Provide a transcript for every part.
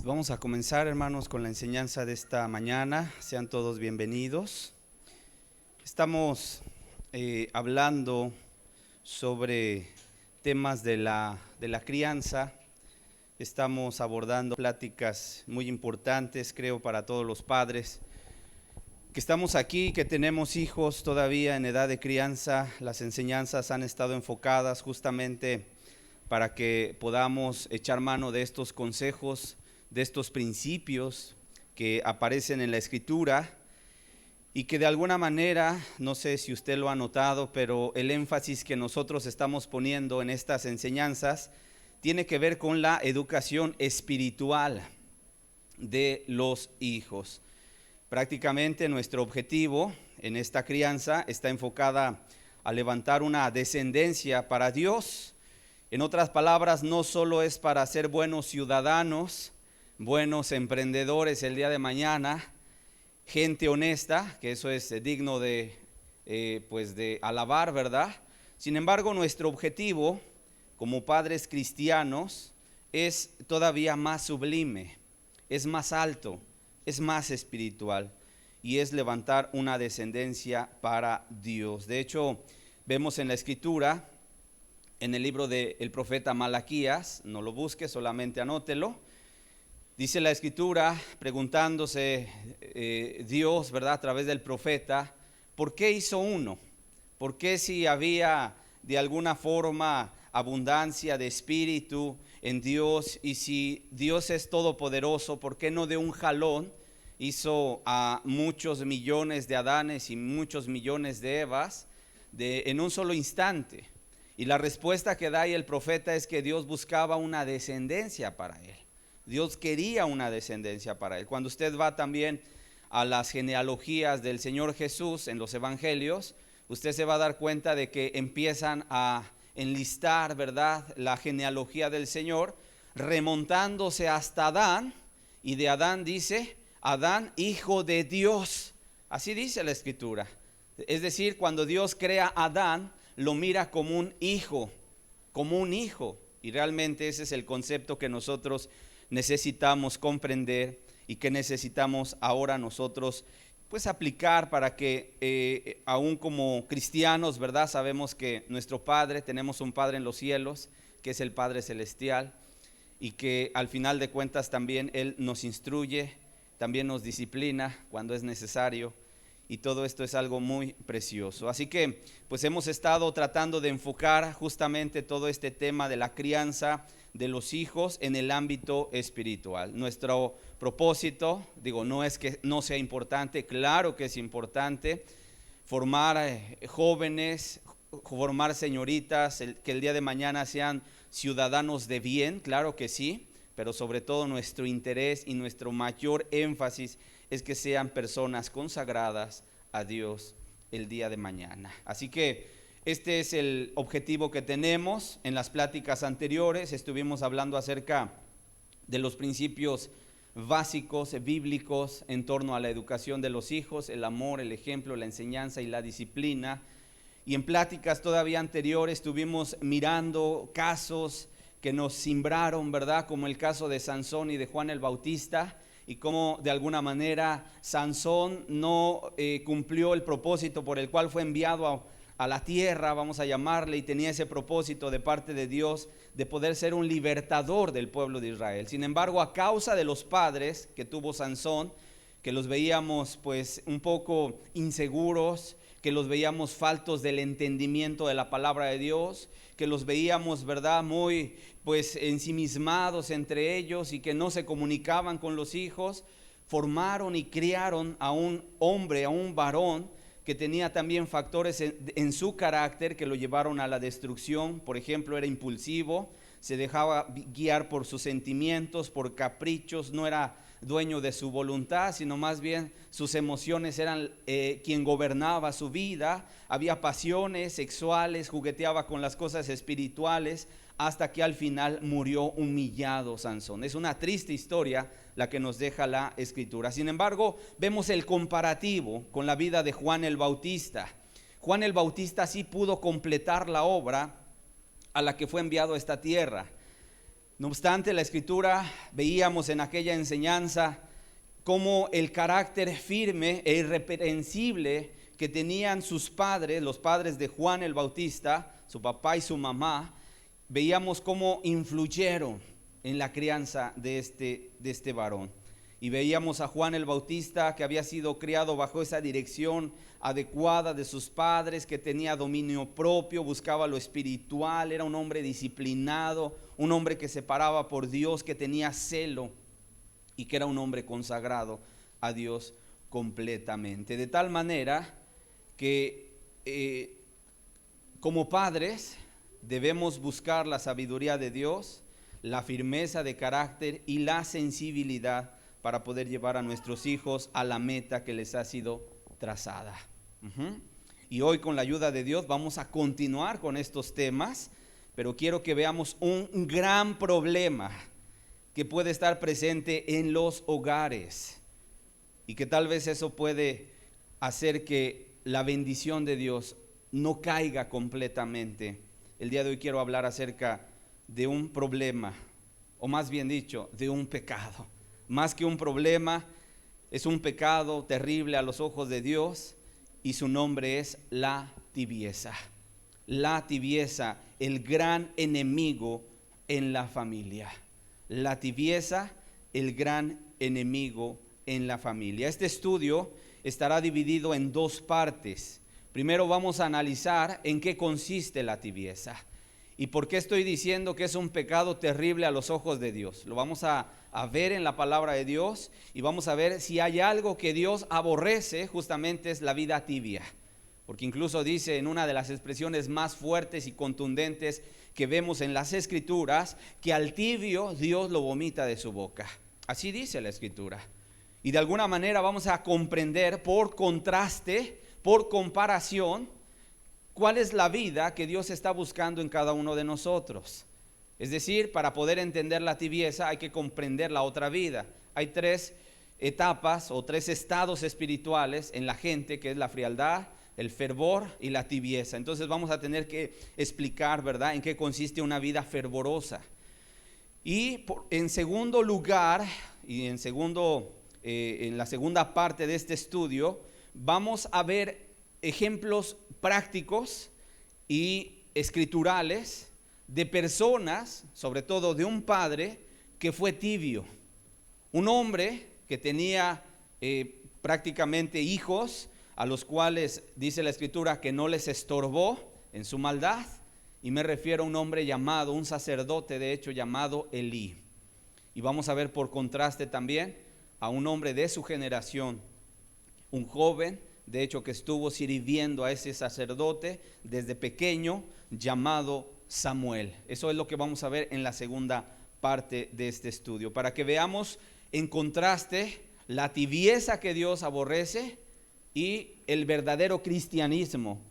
Vamos a comenzar, hermanos, con la enseñanza de esta mañana. Sean todos bienvenidos. Estamos hablando sobre temas de la crianza. Estamos abordando pláticas muy importantes, creo, para todos los padres que estamos aquí, que tenemos hijos todavía en edad de crianza. Las enseñanzas han estado enfocadas justamente para que podamos echar mano de estos consejos, de estos principios que aparecen en la Escritura y que de alguna manera, no sé si usted lo ha notado, pero el énfasis que nosotros estamos poniendo en estas enseñanzas tiene que ver con la educación espiritual de los hijos. Prácticamente nuestro objetivo en esta crianza está enfocada a levantar una descendencia para Dios. En otras palabras, no solo es para ser buenos ciudadanos, buenos emprendedores el día de mañana, gente honesta, que eso es digno de alabar, ¿verdad? Sin embargo, nuestro objetivo como padres cristianos es todavía más sublime, es más alto, es más espiritual, y es levantar una descendencia para Dios. De hecho, vemos en la Escritura, en el libro del profeta Malaquías, no lo busque, solamente anótelo. Dice la Escritura, preguntándose Dios, ¿verdad?, a través del profeta, ¿por qué hizo uno? ¿Por qué, si había de alguna forma abundancia de espíritu en Dios, y si Dios es todopoderoso, ¿por qué no de un jalón hizo a muchos millones de Adanes y muchos millones de Evas en un solo instante? Y la respuesta que da ahí el profeta es que Dios buscaba una descendencia para él. Dios quería una descendencia para él. Cuando usted va también a las genealogías del Señor Jesús en los evangelios, usted se va a dar cuenta de que empiezan a enlistar, ¿verdad?, la genealogía del Señor, remontándose hasta Adán, y de Adán dice, Adán, hijo de Dios. Así dice la Escritura. Es decir, cuando Dios crea a Adán, lo mira como un hijo, y realmente ese es el concepto que nosotros necesitamos comprender y que necesitamos ahora nosotros pues aplicar para que aún como cristianos, ¿verdad?, sabemos que nuestro Padre, tenemos un Padre en los cielos, que es el Padre celestial, y que al final de cuentas también Él nos instruye, también nos disciplina cuando es necesario. Y todo esto es algo muy precioso. Así que pues hemos estado tratando de enfocar justamente todo este tema de la crianza de los hijos en el ámbito espiritual. Nuestro propósito, no es que no sea importante, claro que es importante formar jóvenes, formar señoritas, que el día de mañana sean ciudadanos de bien, claro que sí, pero sobre todo nuestro interés y nuestro mayor énfasis es que sean personas consagradas a Dios el día de mañana. Así que este es el objetivo que tenemos. En las pláticas anteriores estuvimos hablando acerca de los principios básicos bíblicos en torno a la educación de los hijos, el amor, el ejemplo, la enseñanza y la disciplina. Y en pláticas todavía anteriores estuvimos mirando casos que nos simbraron, ¿verdad?, como el caso de Sansón y de Juan el Bautista, y cómo de alguna manera Sansón no cumplió el propósito por el cual fue enviado a la tierra, vamos a llamarle, y tenía ese propósito de parte de Dios de poder ser un libertador del pueblo de Israel. Sin embargo, a causa de los padres que tuvo Sansón, que los veíamos pues un poco inseguros, que los veíamos faltos del entendimiento de la palabra de Dios, que los veíamos, ¿verdad?, muy pues ensimismados entre ellos y que no se comunicaban con los hijos, formaron y criaron a un hombre, a un varón que tenía también factores en su carácter que lo llevaron a la destrucción. Por ejemplo, era impulsivo, se dejaba guiar por sus sentimientos, por caprichos, no era dueño de su voluntad, sino más bien sus emociones eran quien gobernaba su vida. Había pasiones sexuales, jugueteaba con las cosas espirituales, hasta que al final murió humillado Sansón. Es una triste historia la que nos deja la Escritura. Sin embargo, vemos el comparativo con la vida de Juan el Bautista. Juan el Bautista sí pudo completar la obra a la que fue enviado a esta tierra. No obstante, la Escritura, veíamos en aquella enseñanza cómo el carácter firme e irreprensible que tenían sus padres, los padres de Juan el Bautista, su papá y su mamá, veíamos cómo influyeron en la crianza de este varón. Y veíamos a Juan el Bautista, que había sido criado bajo esa dirección adecuada de sus padres, que tenía dominio propio, buscaba lo espiritual, era un hombre disciplinado, un hombre que se paraba por Dios, que tenía celo y que era un hombre consagrado a Dios completamente. De tal manera que como padres debemos buscar la sabiduría de Dios, la firmeza de carácter y la sensibilidad para poder llevar a nuestros hijos a la meta que les ha sido trazada. Y hoy, con la ayuda de Dios, vamos a continuar con estos temas, pero quiero que veamos un gran problema que puede estar presente en los hogares y que tal vez eso puede hacer que la bendición de Dios no caiga completamente. El día de hoy quiero hablar acerca de un problema, o más bien dicho, de un pecado. Más que un problema, es un pecado terrible a los ojos de Dios, y su nombre es la tibieza. La tibieza, el gran enemigo en la familia. La tibieza, el gran enemigo en la familia. Este estudio estará dividido en dos partes. Primero vamos a analizar en qué consiste la tibieza y por qué estoy diciendo que es un pecado terrible a los ojos de Dios. Lo vamos a ver en la palabra de Dios y vamos a ver si hay algo que Dios aborrece. Justamente es la vida tibia, porque incluso dice en una de las expresiones más fuertes y contundentes que vemos en las Escrituras, que al tibio Dios lo vomita de su boca. Así dice la Escritura. Y de alguna manera vamos a comprender por contraste, por comparación, cuál es la vida que Dios está buscando en cada uno de nosotros. Es decir, para poder entender la tibieza hay que comprender la otra vida. Hay tres etapas o tres estados espirituales en la gente, que es la frialdad, el fervor y la tibieza. Entonces vamos a tener que explicar, ¿verdad?, en qué consiste una vida fervorosa. Y en segundo lugar, y en la segunda parte de este estudio, vamos a ver ejemplos prácticos y escriturales de personas, sobre todo de un padre que fue tibio, un hombre que tenía prácticamente hijos a los cuales dice la Escritura que no les estorbó en su maldad, y me refiero a un hombre llamado, un sacerdote de hecho llamado Elí. Y vamos a ver por contraste también a un hombre de su generación, un joven de hecho que estuvo sirviendo a ese sacerdote desde pequeño, llamado Samuel. Eso es lo que vamos a ver en la segunda parte de este estudio, para que veamos en contraste la tibieza que Dios aborrece y el verdadero cristianismo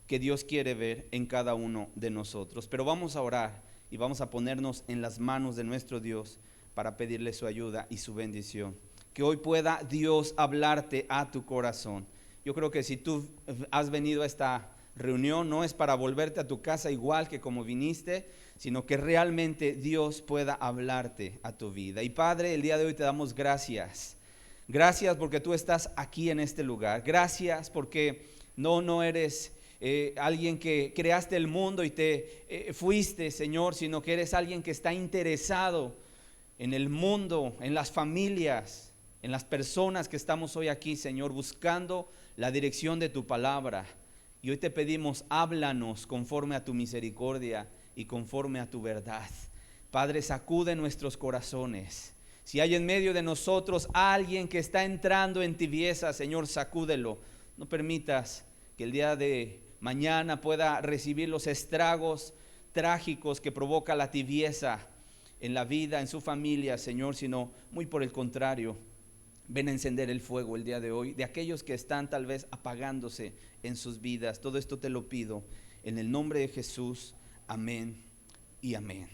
que Dios quiere ver en cada uno de nosotros. Pero vamos a orar y vamos a ponernos en las manos de nuestro Dios para pedirle su ayuda y su bendición. Que hoy pueda Dios hablarte a tu corazón. Yo creo que si tú has venido a esta reunión, no es para volverte a tu casa igual que como viniste, sino que realmente Dios pueda hablarte a tu vida. Y Padre, el día de hoy te damos gracias. Gracias porque tú estás aquí en este lugar. Gracias porque no eres alguien que creaste el mundo y te fuiste, Señor, sino que eres alguien que está interesado en el mundo, en las familias, en las personas que estamos hoy aquí, Señor, buscando la dirección de tu palabra. Y hoy te pedimos, háblanos conforme a tu misericordia y conforme a tu verdad. Padre, sacude nuestros corazones. Si hay en medio de nosotros alguien que está entrando en tibieza, Señor, sacúdelo. No permitas que el día de mañana pueda recibir los estragos trágicos que provoca la tibieza en la vida, en su familia, Señor, sino muy por el contrario. Ven a encender el fuego el día de hoy de aquellos que están tal vez apagándose en sus vidas. Todo esto te lo pido en el nombre de Jesús. Amén y amén.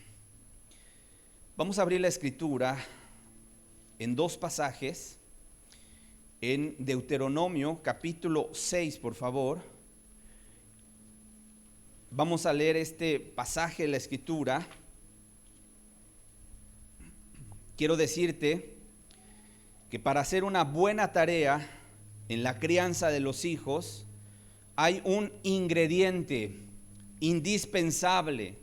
Vamos a abrir la Escritura en dos pasajes. En Deuteronomio capítulo 6, por favor. Vamos a leer este pasaje de la Escritura. quiero decirte que para hacer una buena tarea en la crianza de los hijos, hay un ingrediente indispensable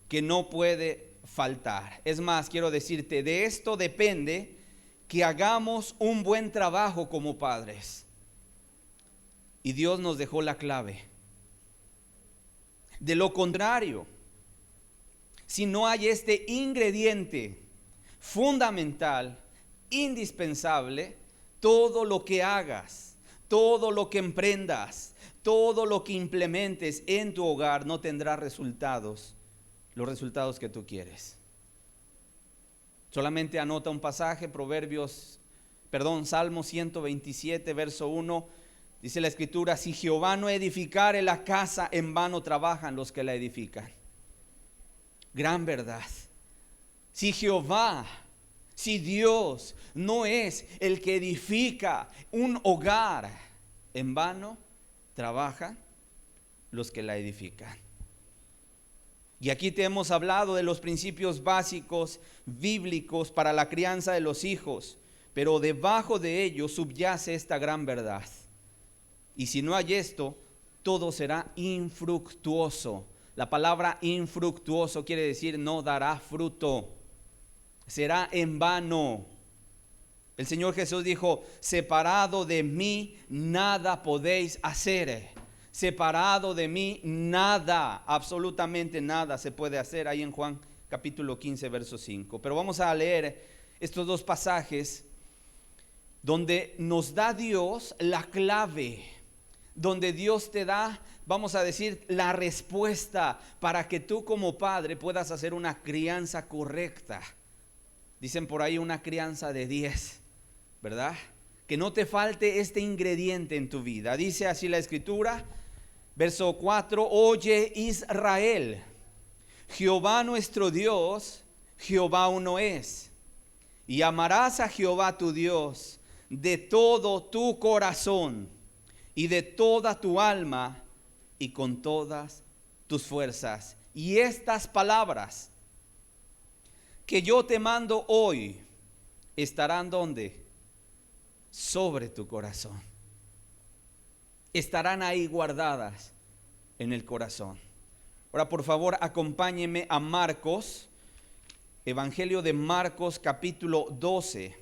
que no puede faltar. Es más, quiero decirte, de esto depende que hagamos un buen trabajo como padres. Y Dios nos dejó la clave. De lo contrario, si no hay este ingrediente fundamental, indispensable, todo lo que hagas, todo lo que emprendas, todo lo que implementes en tu hogar no tendrá resultados, los resultados que tú quieres. Solamente anota un pasaje, Salmo 127, verso 1, dice la Escritura: si Jehová no edificare la casa, en vano trabajan los que la edifican. Gran verdad. Si Dios no es el que edifica un hogar, en vano trabajan los que la edifican. Y aquí te hemos hablado de los principios básicos bíblicos para la crianza de los hijos, pero debajo de ellos subyace esta gran verdad. Y si no hay esto, todo será infructuoso. La palabra infructuoso quiere decir no dará fruto. Será en vano. El Señor Jesús dijo: separado de mí nada podéis hacer. Separado de mí nada, absolutamente nada se puede hacer. Ahí en Juan capítulo 15, verso 5. Pero vamos a leer estos dos pasajes donde nos da Dios la clave, donde Dios te da, vamos a decir, la respuesta para que tú como padre puedas hacer una crianza correcta. Dicen por ahí una crianza de 10, ¿verdad? Que no te falte este ingrediente en tu vida. Dice así la Escritura, verso 4: oye Israel, Jehová nuestro Dios, Jehová uno es. Y amarás a Jehová tu Dios de todo tu corazón y de toda tu alma y con todas tus fuerzas. Y estas palabras que yo te mando hoy estarán ¿dónde? Sobre tu corazón. Estarán ahí guardadas en el corazón. Ahora, por favor, acompáñeme a Marcos, Evangelio de Marcos, capítulo 12.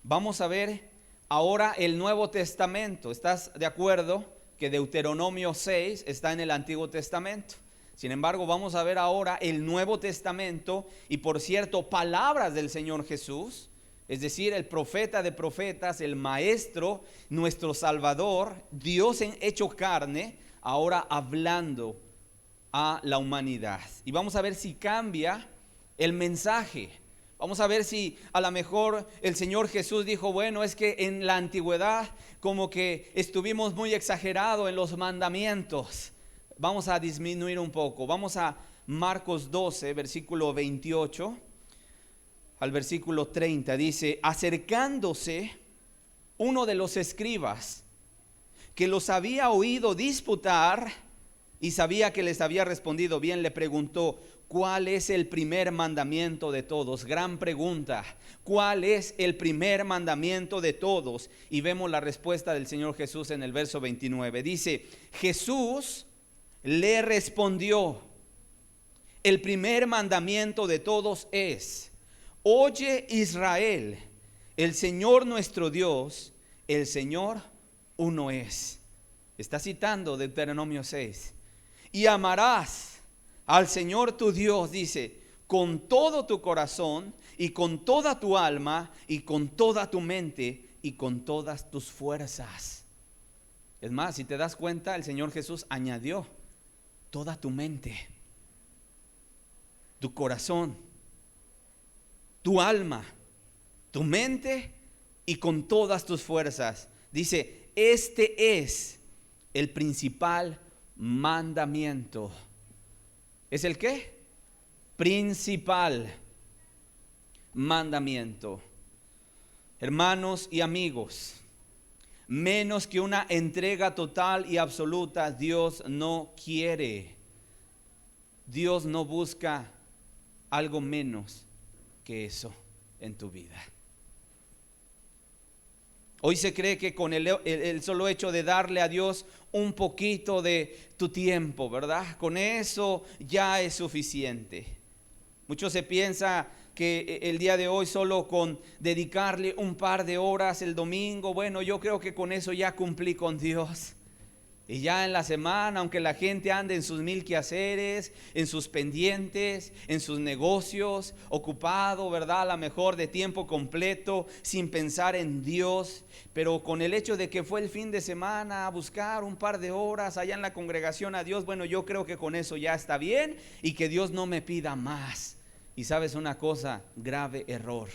Vamos a ver ahora el Nuevo Testamento. ¿Estás de acuerdo que Deuteronomio 6 está en el Antiguo Testamento? Sin embargo, vamos a ver ahora el Nuevo Testamento y, por cierto, palabras del Señor Jesús, es decir, el profeta de profetas, el maestro, nuestro Salvador, Dios en hecho carne, ahora hablando a la humanidad. Y vamos a ver si cambia el mensaje. Vamos a ver si a lo mejor el Señor Jesús dijo: bueno, es que en la antigüedad como que estuvimos muy exagerados en los mandamientos. Vamos a disminuir un poco. Vamos a Marcos 12, versículo 28 al versículo 30. Dice: acercándose uno de los escribas que los había oído disputar y sabía que les había respondido bien, le preguntó: ¿cuál es el primer mandamiento de todos? Gran pregunta. ¿Cuál es el primer mandamiento de todos? Y vemos la respuesta del Señor Jesús en el verso 29. Dice: Jesús le respondió: el primer mandamiento de todos es: oye Israel, el Señor nuestro Dios, el Señor uno es. Está citando Deuteronomio 6. Y amarás al Señor tu Dios, dice, con todo tu corazón y con toda tu alma y con toda tu mente y con todas tus fuerzas. Es más, si te das cuenta, el Señor Jesús añadió toda tu mente, tu corazón, tu alma, tu mente y con todas tus fuerzas. Dice: este es el principal mandamiento. ¿Es el qué? Principal mandamiento. Hermanos y amigos, menos que una entrega total y absoluta Dios no quiere. Dios no busca algo menos que eso. en tu vida. Hoy se cree que con el solo hecho de darle a Dios un poquito de tu tiempo, ¿verdad? Con eso ya es suficiente. Mucho se piensa que el día de hoy solo con dedicarle un par de horas el domingo, bueno, yo creo que con eso ya cumplí con Dios. Y ya en la semana, aunque la gente ande en sus mil quehaceres, en sus pendientes, en sus negocios, ocupado, ¿verdad? A lo mejor de tiempo completo, sin pensar en Dios. Pero con el hecho de que fue el fin de semana a buscar un par de horas allá en la congregación a Dios, bueno, yo creo que con eso ya está bien y que Dios no me pida más. Y sabes una cosa, grave error.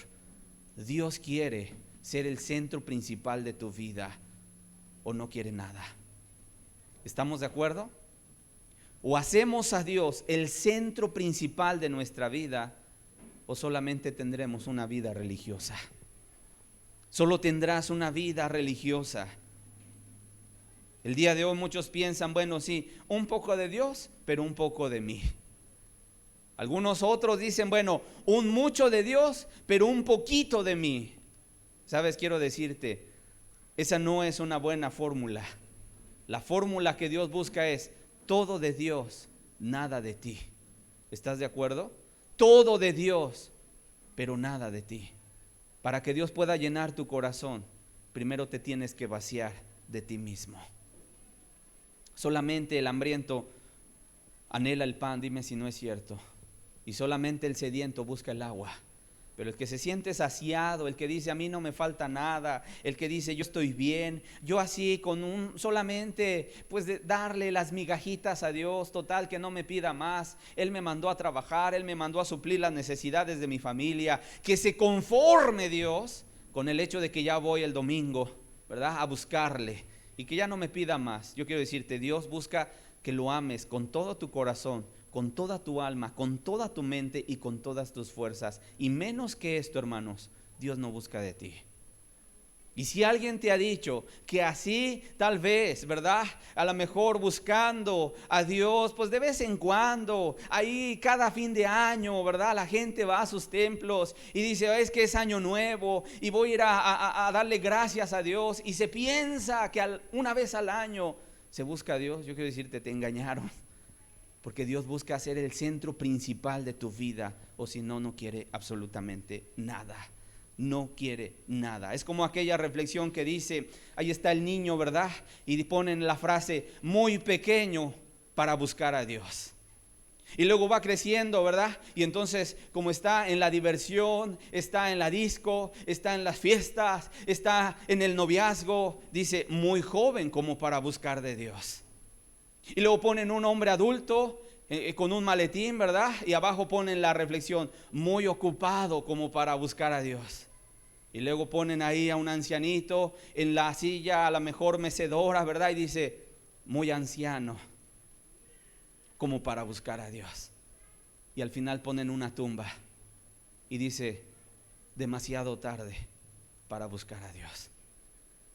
Dios quiere ser el centro principal de tu vida o no quiere nada. ¿Estamos de acuerdo? O hacemos a Dios el centro principal de nuestra vida, o solamente tendremos una vida religiosa. Solo tendrás una vida religiosa. El día de hoy muchos piensan, bueno, sí, un poco de Dios, pero un poco de mí. Algunos otros dicen, bueno, un mucho de Dios, pero un poquito de mí. ¿Sabes? Quiero decirte, esa no es una buena fórmula. La fórmula que Dios busca es todo de Dios, nada de ti. ¿Estás de acuerdo? Todo de Dios, pero nada de ti. Para que Dios pueda llenar tu corazón, primero te tienes que vaciar de ti mismo. Solamente el hambriento anhela el pan, dime si no es cierto. Y solamente el sediento busca el agua. Pero el que se siente saciado, el que dice a mí no me falta nada, el que dice yo estoy bien, yo así con solamente pues de darle las migajitas a Dios, total que no me pida más, Él me mandó a trabajar, Él me mandó a suplir las necesidades de mi familia, que se conforme Dios con el hecho de que ya voy el domingo, ¿verdad? A buscarle y que ya no me pida más. Yo quiero decirte, Dios busca que lo ames con todo tu corazón, con toda tu alma, con toda tu mente y con todas tus fuerzas. Y menos que esto, hermanos, Dios no busca de ti. Y si alguien te ha dicho que así tal vez, ¿verdad? A lo mejor buscando a Dios, pues de vez en cuando, ahí cada fin de año, ¿verdad? La gente va a sus templos y dice, es que es año nuevo y voy a ir a darle gracias a Dios. Y se piensa que una vez al año se busca a Dios. Yo quiero decirte, te engañaron. Porque Dios busca ser el centro principal de tu vida, o si no, no quiere absolutamente nada. No quiere nada. Es como aquella reflexión que dice, ahí está el niño, ¿verdad? Y ponen la frase, muy pequeño para buscar a Dios. Y luego va creciendo, ¿verdad? Y entonces, como está en la diversión, está en la disco, está en las fiestas, está en el noviazgo, dice, muy joven como para buscar de Dios. Y luego ponen un hombre adulto con un maletín, ¿verdad? Y abajo ponen la reflexión, muy ocupado como para buscar a Dios. Y luego ponen ahí a un ancianito en la silla, a la mejor mecedora, ¿verdad? Y dice, muy anciano como para buscar a Dios. Y al final ponen una tumba y dice, demasiado tarde para buscar a Dios.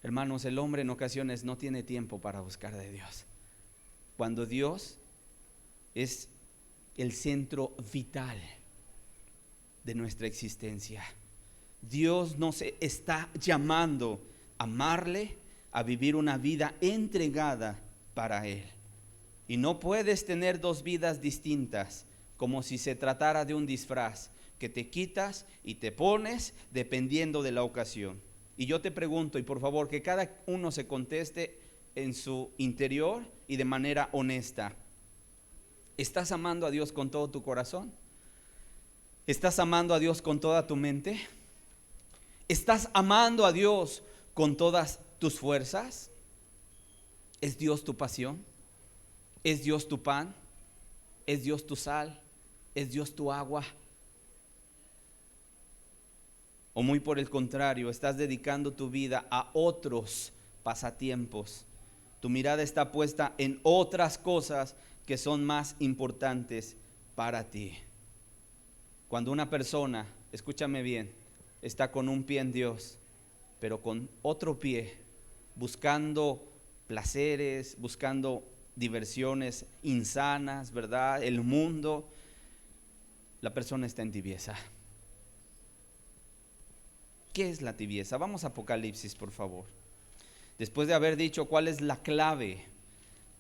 Hermanos, el hombre en ocasiones no tiene tiempo para buscar de Dios. Cuando Dios es el centro vital de nuestra existencia. Dios nos está llamando a amarle, a vivir una vida entregada para Él. Y no puedes tener dos vidas distintas, como si se tratara de un disfraz que te quitas y te pones dependiendo de la ocasión. Y yo te pregunto, y por favor que cada uno se conteste en su interior y de manera honesta. ¿Estás amando a Dios con todo tu corazón? ¿Estás amando a Dios con toda tu mente? ¿Estás amando a Dios con todas tus fuerzas? ¿Es Dios tu pasión? ¿Es Dios tu pan? ¿Es Dios tu sal? ¿Es Dios tu agua? O muy por el contrario, estás dedicando tu vida a otros pasatiempos. Tu mirada está puesta en otras cosas que son más importantes para ti. Cuando una persona, escúchame bien, está con un pie en Dios, pero con otro pie, buscando placeres, buscando diversiones insanas, ¿verdad? El mundo, la persona está en tibieza. ¿Qué es la tibieza? Vamos a Apocalipsis, por favor. Después de haber dicho cuál es la clave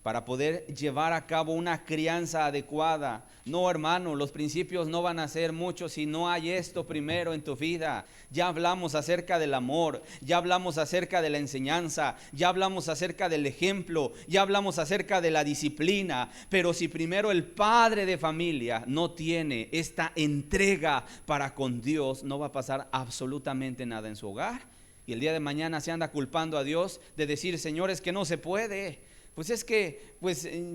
para poder llevar a cabo una crianza adecuada. No, hermano, los principios no van a ser muchos si no hay esto primero en tu vida. Ya hablamos acerca del amor, ya hablamos acerca de la enseñanza, ya hablamos acerca del ejemplo, ya hablamos acerca de la disciplina. Pero si primero el padre de familia no tiene esta entrega para con Dios, no va a pasar absolutamente nada en su hogar. Y el día de mañana se anda culpando a Dios de decir, señores, que no se puede. Pues es que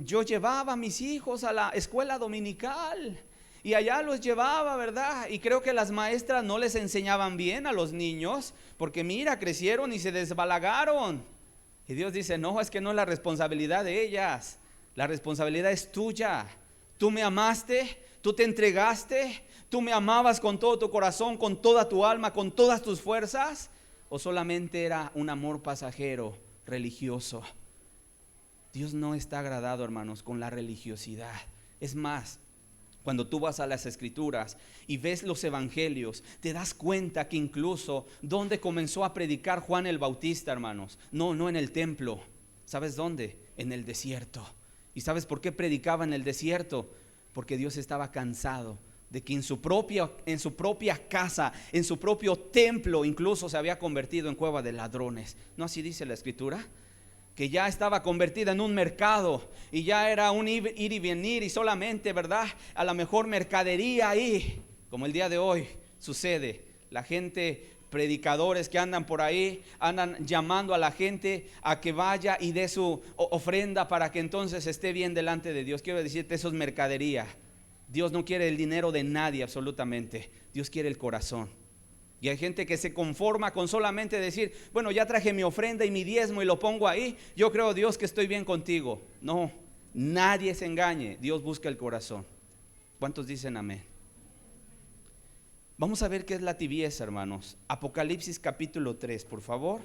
yo llevaba a mis hijos a la escuela dominical y allá los llevaba, ¿verdad? Y creo que las maestras no les enseñaban bien a los niños, porque mira, crecieron y se desbalagaron. Y Dios dice, no, es que no es la responsabilidad de ellas, la responsabilidad es tuya. Tú me amaste, tú te entregaste, tú me amabas con todo tu corazón, con toda tu alma, con todas tus fuerzas, o solamente era un amor pasajero, religioso. Dios no está agradado, hermanos, con la religiosidad. Es más, cuando tú vas a las escrituras y ves los evangelios, te das cuenta que incluso donde comenzó a predicar Juan el Bautista, hermanos, no en el templo. ¿Sabes dónde? En el desierto. ¿Y sabes por qué predicaba en el desierto? Porque Dios estaba cansado de que en su propia casa, en su propio templo, incluso se había convertido en cueva de ladrones. ¿No así dice la escritura? Que ya estaba convertida en un mercado y ya era un ir y venir y solamente, ¿verdad? A la mejor mercadería ahí, como el día de hoy sucede. La gente, predicadores que andan por ahí, andan llamando a la gente a que vaya y dé su ofrenda para que entonces esté bien delante de Dios. Quiero decirte, eso es mercadería. Dios no quiere el dinero de nadie absolutamente. Dios quiere el corazón. Y hay gente que se conforma con solamente decir, bueno, ya traje mi ofrenda y mi diezmo y lo pongo ahí, yo creo, Dios, que estoy bien contigo. No, nadie se engañe, Dios busca el corazón. ¿Cuántos dicen amén? Vamos a ver qué es la tibieza, hermanos. Apocalipsis capítulo 3, por favor.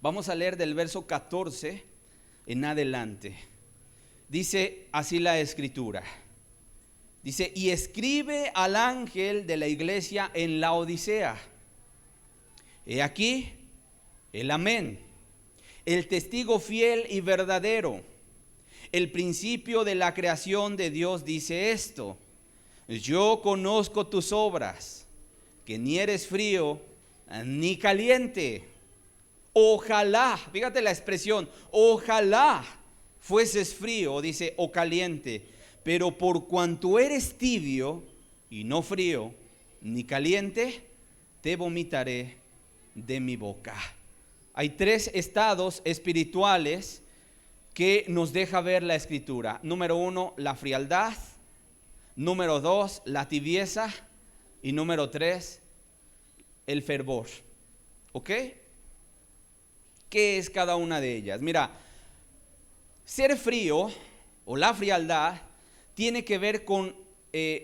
Vamos a leer del verso 14 en adelante. Dice así la escritura. Dice, y escribe al ángel de la iglesia en Laodicea. He aquí el amén, el testigo fiel y verdadero, el principio de la creación de Dios dice esto: yo conozco tus obras, que ni eres frío ni caliente. Ojalá, fíjate la expresión, ojalá fueses frío, dice, o caliente. Pero por cuanto eres tibio y no frío ni caliente, te vomitaré de mi boca. Hay tres estados espirituales que nos deja ver la escritura. Número 1, la frialdad. Número 2, la tibieza. Y número 3, el fervor. ¿Ok? ¿Qué es cada una de ellas? Mira, ser frío o la frialdad tiene que ver con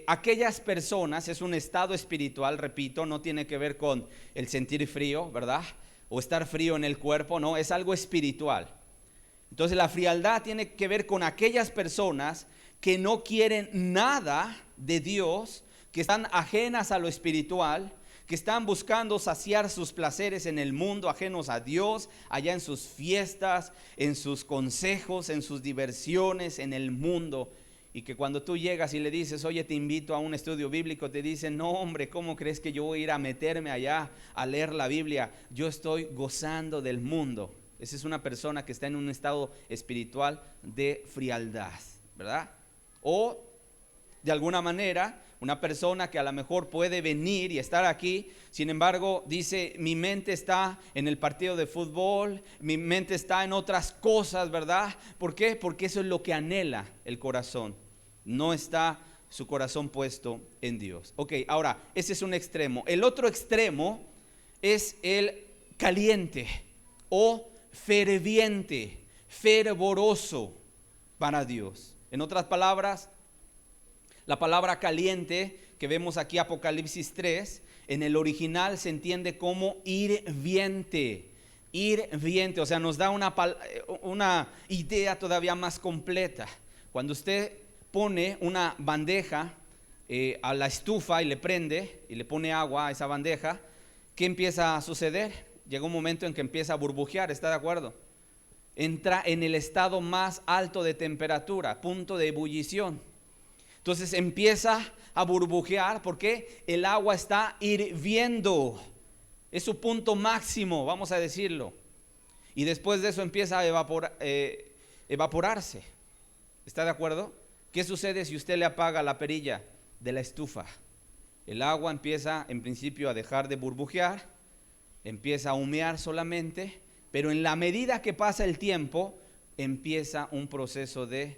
aquellas personas, es un estado espiritual, repito, no tiene que ver con el sentir frío, ¿verdad? O estar frío en el cuerpo, no, es algo espiritual. Entonces la frialdad tiene que ver con aquellas personas que no quieren nada de Dios, que están ajenas a lo espiritual, que están buscando saciar sus placeres en el mundo, ajenos a Dios, allá en sus fiestas, en sus consejos, en sus diversiones, en el mundo. Y que cuando tú llegas y le dices, oye, te invito a un estudio bíblico, te dicen, no, hombre, ¿cómo crees que yo voy a ir a meterme allá a leer la Biblia? Yo estoy gozando del mundo. Esa es una persona que está en un estado espiritual de frialdad, ¿verdad? O de alguna manera, una persona que a lo mejor puede venir y estar aquí, sin embargo, dice, mi mente está en el partido de fútbol, mi mente está en otras cosas, ¿verdad? ¿Por qué? Porque eso es lo que anhela el corazón. No está su corazón puesto en Dios. Ok, ahora, ese es un extremo. El otro extremo es el caliente o ferviente, fervoroso para Dios. En otras palabras, la palabra caliente que vemos aquí, Apocalipsis 3, en el original se entiende como hirviente. Hirviente, o sea, nos da una idea todavía más completa. Cuando usted pone una bandeja a la estufa y le prende y le pone agua a esa bandeja, ¿qué empieza a suceder? Llega un momento en que empieza a burbujear, ¿está de acuerdo? Entra en el estado más alto de temperatura, punto de ebullición. Entonces empieza a burbujear porque el agua está hirviendo. Es su punto máximo, vamos a decirlo. Y después de eso empieza a evaporarse. ¿Está de acuerdo? ¿Qué sucede si usted le apaga la perilla de la estufa? El agua empieza en principio a dejar de burbujear, empieza a humear solamente, pero en la medida que pasa el tiempo, empieza un proceso de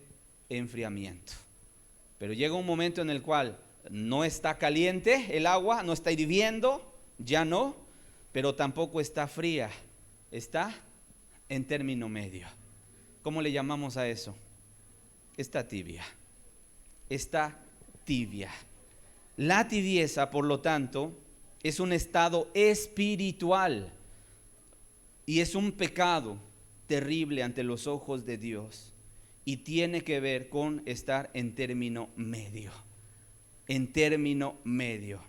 enfriamiento. Pero llega un momento en el cual no está caliente el agua, no está hirviendo, ya no, pero tampoco está fría, está en término medio. ¿Cómo le llamamos a eso? Está tibia, está tibia. La tibieza, por lo tanto, es un estado espiritual y es un pecado terrible ante los ojos de Dios y tiene que ver con estar en término medio, en término medio.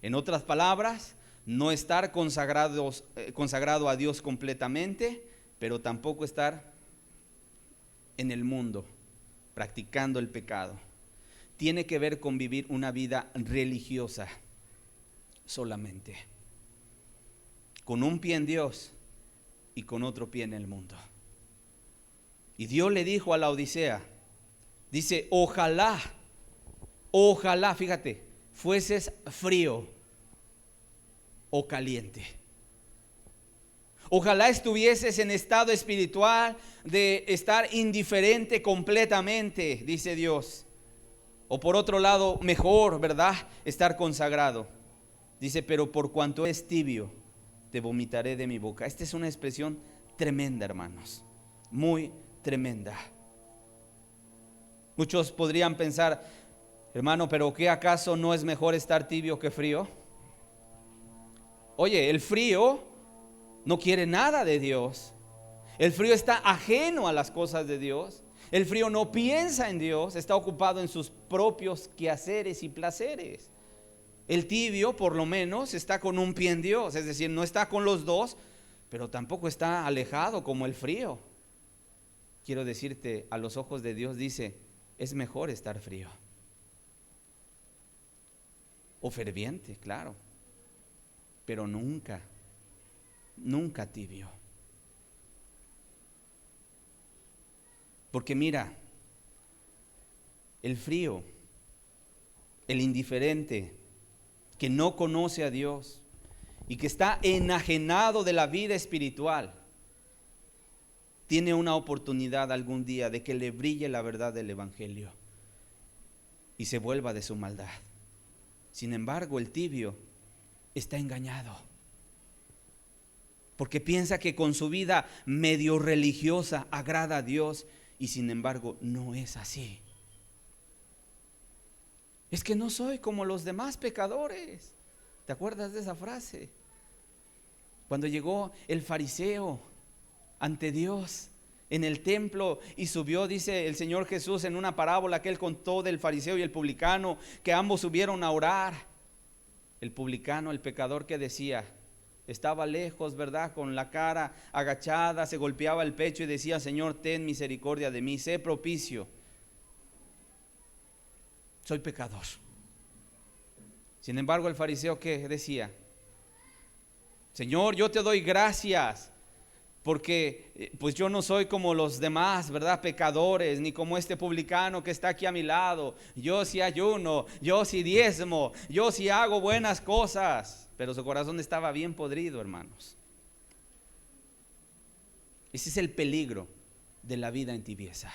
En otras palabras, no estar consagrado a Dios completamente, pero tampoco estar en el mundo practicando el pecado. Tiene que ver con vivir una vida religiosa solamente, con un pie en Dios y con otro pie en el mundo. Y Dios le dijo a la Odisea, dice, ojalá, fíjate, fueses frío o caliente. Ojalá estuvieses en estado espiritual de estar indiferente completamente, dice Dios. O por otro lado, mejor, ¿verdad? Estar consagrado. Dice, pero por cuanto es tibio, te vomitaré de mi boca. Esta es una expresión tremenda, hermanos, muy tremenda. Muchos podrían pensar, hermano, pero ¿qué acaso no es mejor estar tibio que frío? Oye, el frío no quiere nada de Dios. El frío está ajeno a las cosas de Dios. El frío no piensa en Dios, está ocupado en sus propios quehaceres y placeres. El tibio, por lo menos, está con un pie en Dios, es decir, no está con los dos, pero tampoco está alejado como el frío. Quiero decirte, a los ojos de Dios dice, es mejor estar frío. O ferviente, claro, pero nunca tibio. Porque mira, el frío, el indiferente, que no conoce a Dios y que está enajenado de la vida espiritual, tiene una oportunidad algún día de que le brille la verdad del Evangelio y se vuelva de su maldad. Sin embargo, el tibio está engañado, porque piensa que con su vida medio religiosa agrada a Dios y sin embargo no es así. Es que no soy como los demás pecadores. ¿Te acuerdas de esa frase? Cuando llegó el fariseo ante Dios en el templo y subió, dice el Señor Jesús en una parábola que él contó del fariseo y el publicano, que ambos subieron a orar. El publicano, el pecador, que decía, estaba lejos, ¿verdad? Con la cara agachada, se golpeaba el pecho y decía, Señor, ten misericordia de mí, sé propicio. Soy pecador. Sin embargo, el fariseo, ¿qué decía? Señor, yo te doy gracias porque pues yo no soy como los demás, ¿verdad? Pecadores, ni como este publicano que está aquí a mi lado. Yo sí ayuno, yo sí diezmo, yo sí hago buenas cosas. Pero su corazón estaba bien podrido, hermanos. Ese es el peligro de la vida en tibieza.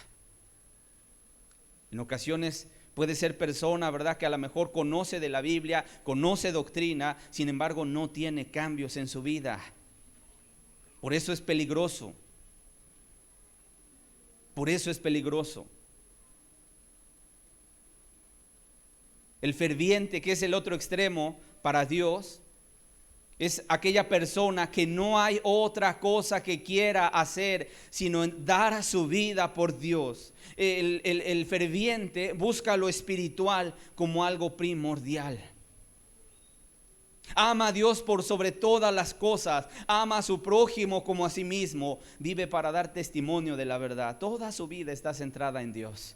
En ocasiones puede ser persona, ¿verdad?, que a lo mejor conoce de la Biblia, conoce doctrina, sin embargo no tiene cambios en su vida. Por eso es peligroso. Por eso es peligroso. El ferviente, que es el otro extremo para Dios, es aquella persona que no hay otra cosa que quiera hacer sino dar su vida por Dios. El ferviente busca lo espiritual como algo primordial. Ama a Dios por sobre todas las cosas. Ama a su prójimo como a sí mismo. Vive para dar testimonio de la verdad. Toda su vida está centrada en Dios.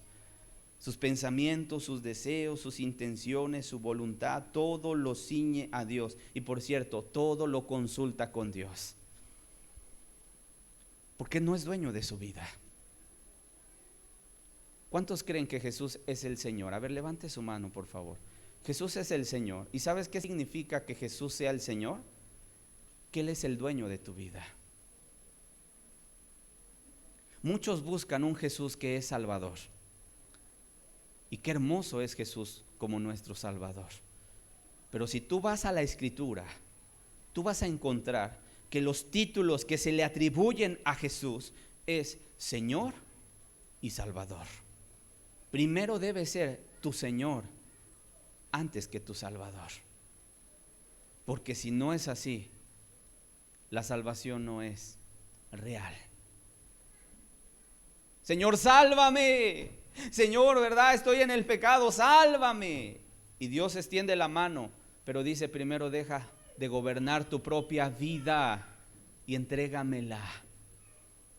Sus pensamientos, sus deseos, sus intenciones, su voluntad, todo lo ciñe a Dios. Y por cierto, todo lo consulta con Dios. Porque no es dueño de su vida. ¿Cuántos creen que Jesús es el Señor? A ver, levante su mano, por favor. Jesús es el Señor. ¿Y sabes qué significa que Jesús sea el Señor? Que Él es el dueño de tu vida. Muchos buscan un Jesús que es Salvador. Y qué hermoso es Jesús como nuestro Salvador. Pero si tú vas a la Escritura, tú vas a encontrar que los títulos que se le atribuyen a Jesús es Señor y Salvador. Primero debe ser tu Señor antes que tu Salvador. Porque si no es así, la salvación no es real. Señor, sálvame. Señor, ¿verdad? Estoy en el pecado, sálvame. Y Dios extiende la mano, pero dice: primero deja de gobernar tu propia vida y entrégamela.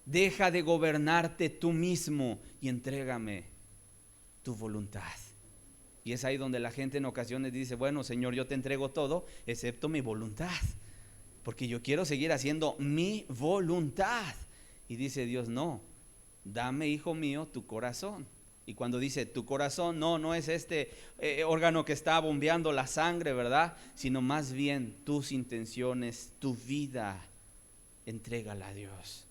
Deja de gobernarte tú mismo y entrégame tu voluntad. Y es ahí donde la gente en ocasiones dice: bueno, Señor, yo te entrego todo excepto mi voluntad, porque yo quiero seguir haciendo mi voluntad. Y dice Dios: no, dame, hijo mío, tu corazón. Y cuando dice tu corazón, no es este órgano que está bombeando la sangre, ¿verdad? Sino más bien tus intenciones, tu vida, entrégala a Dios.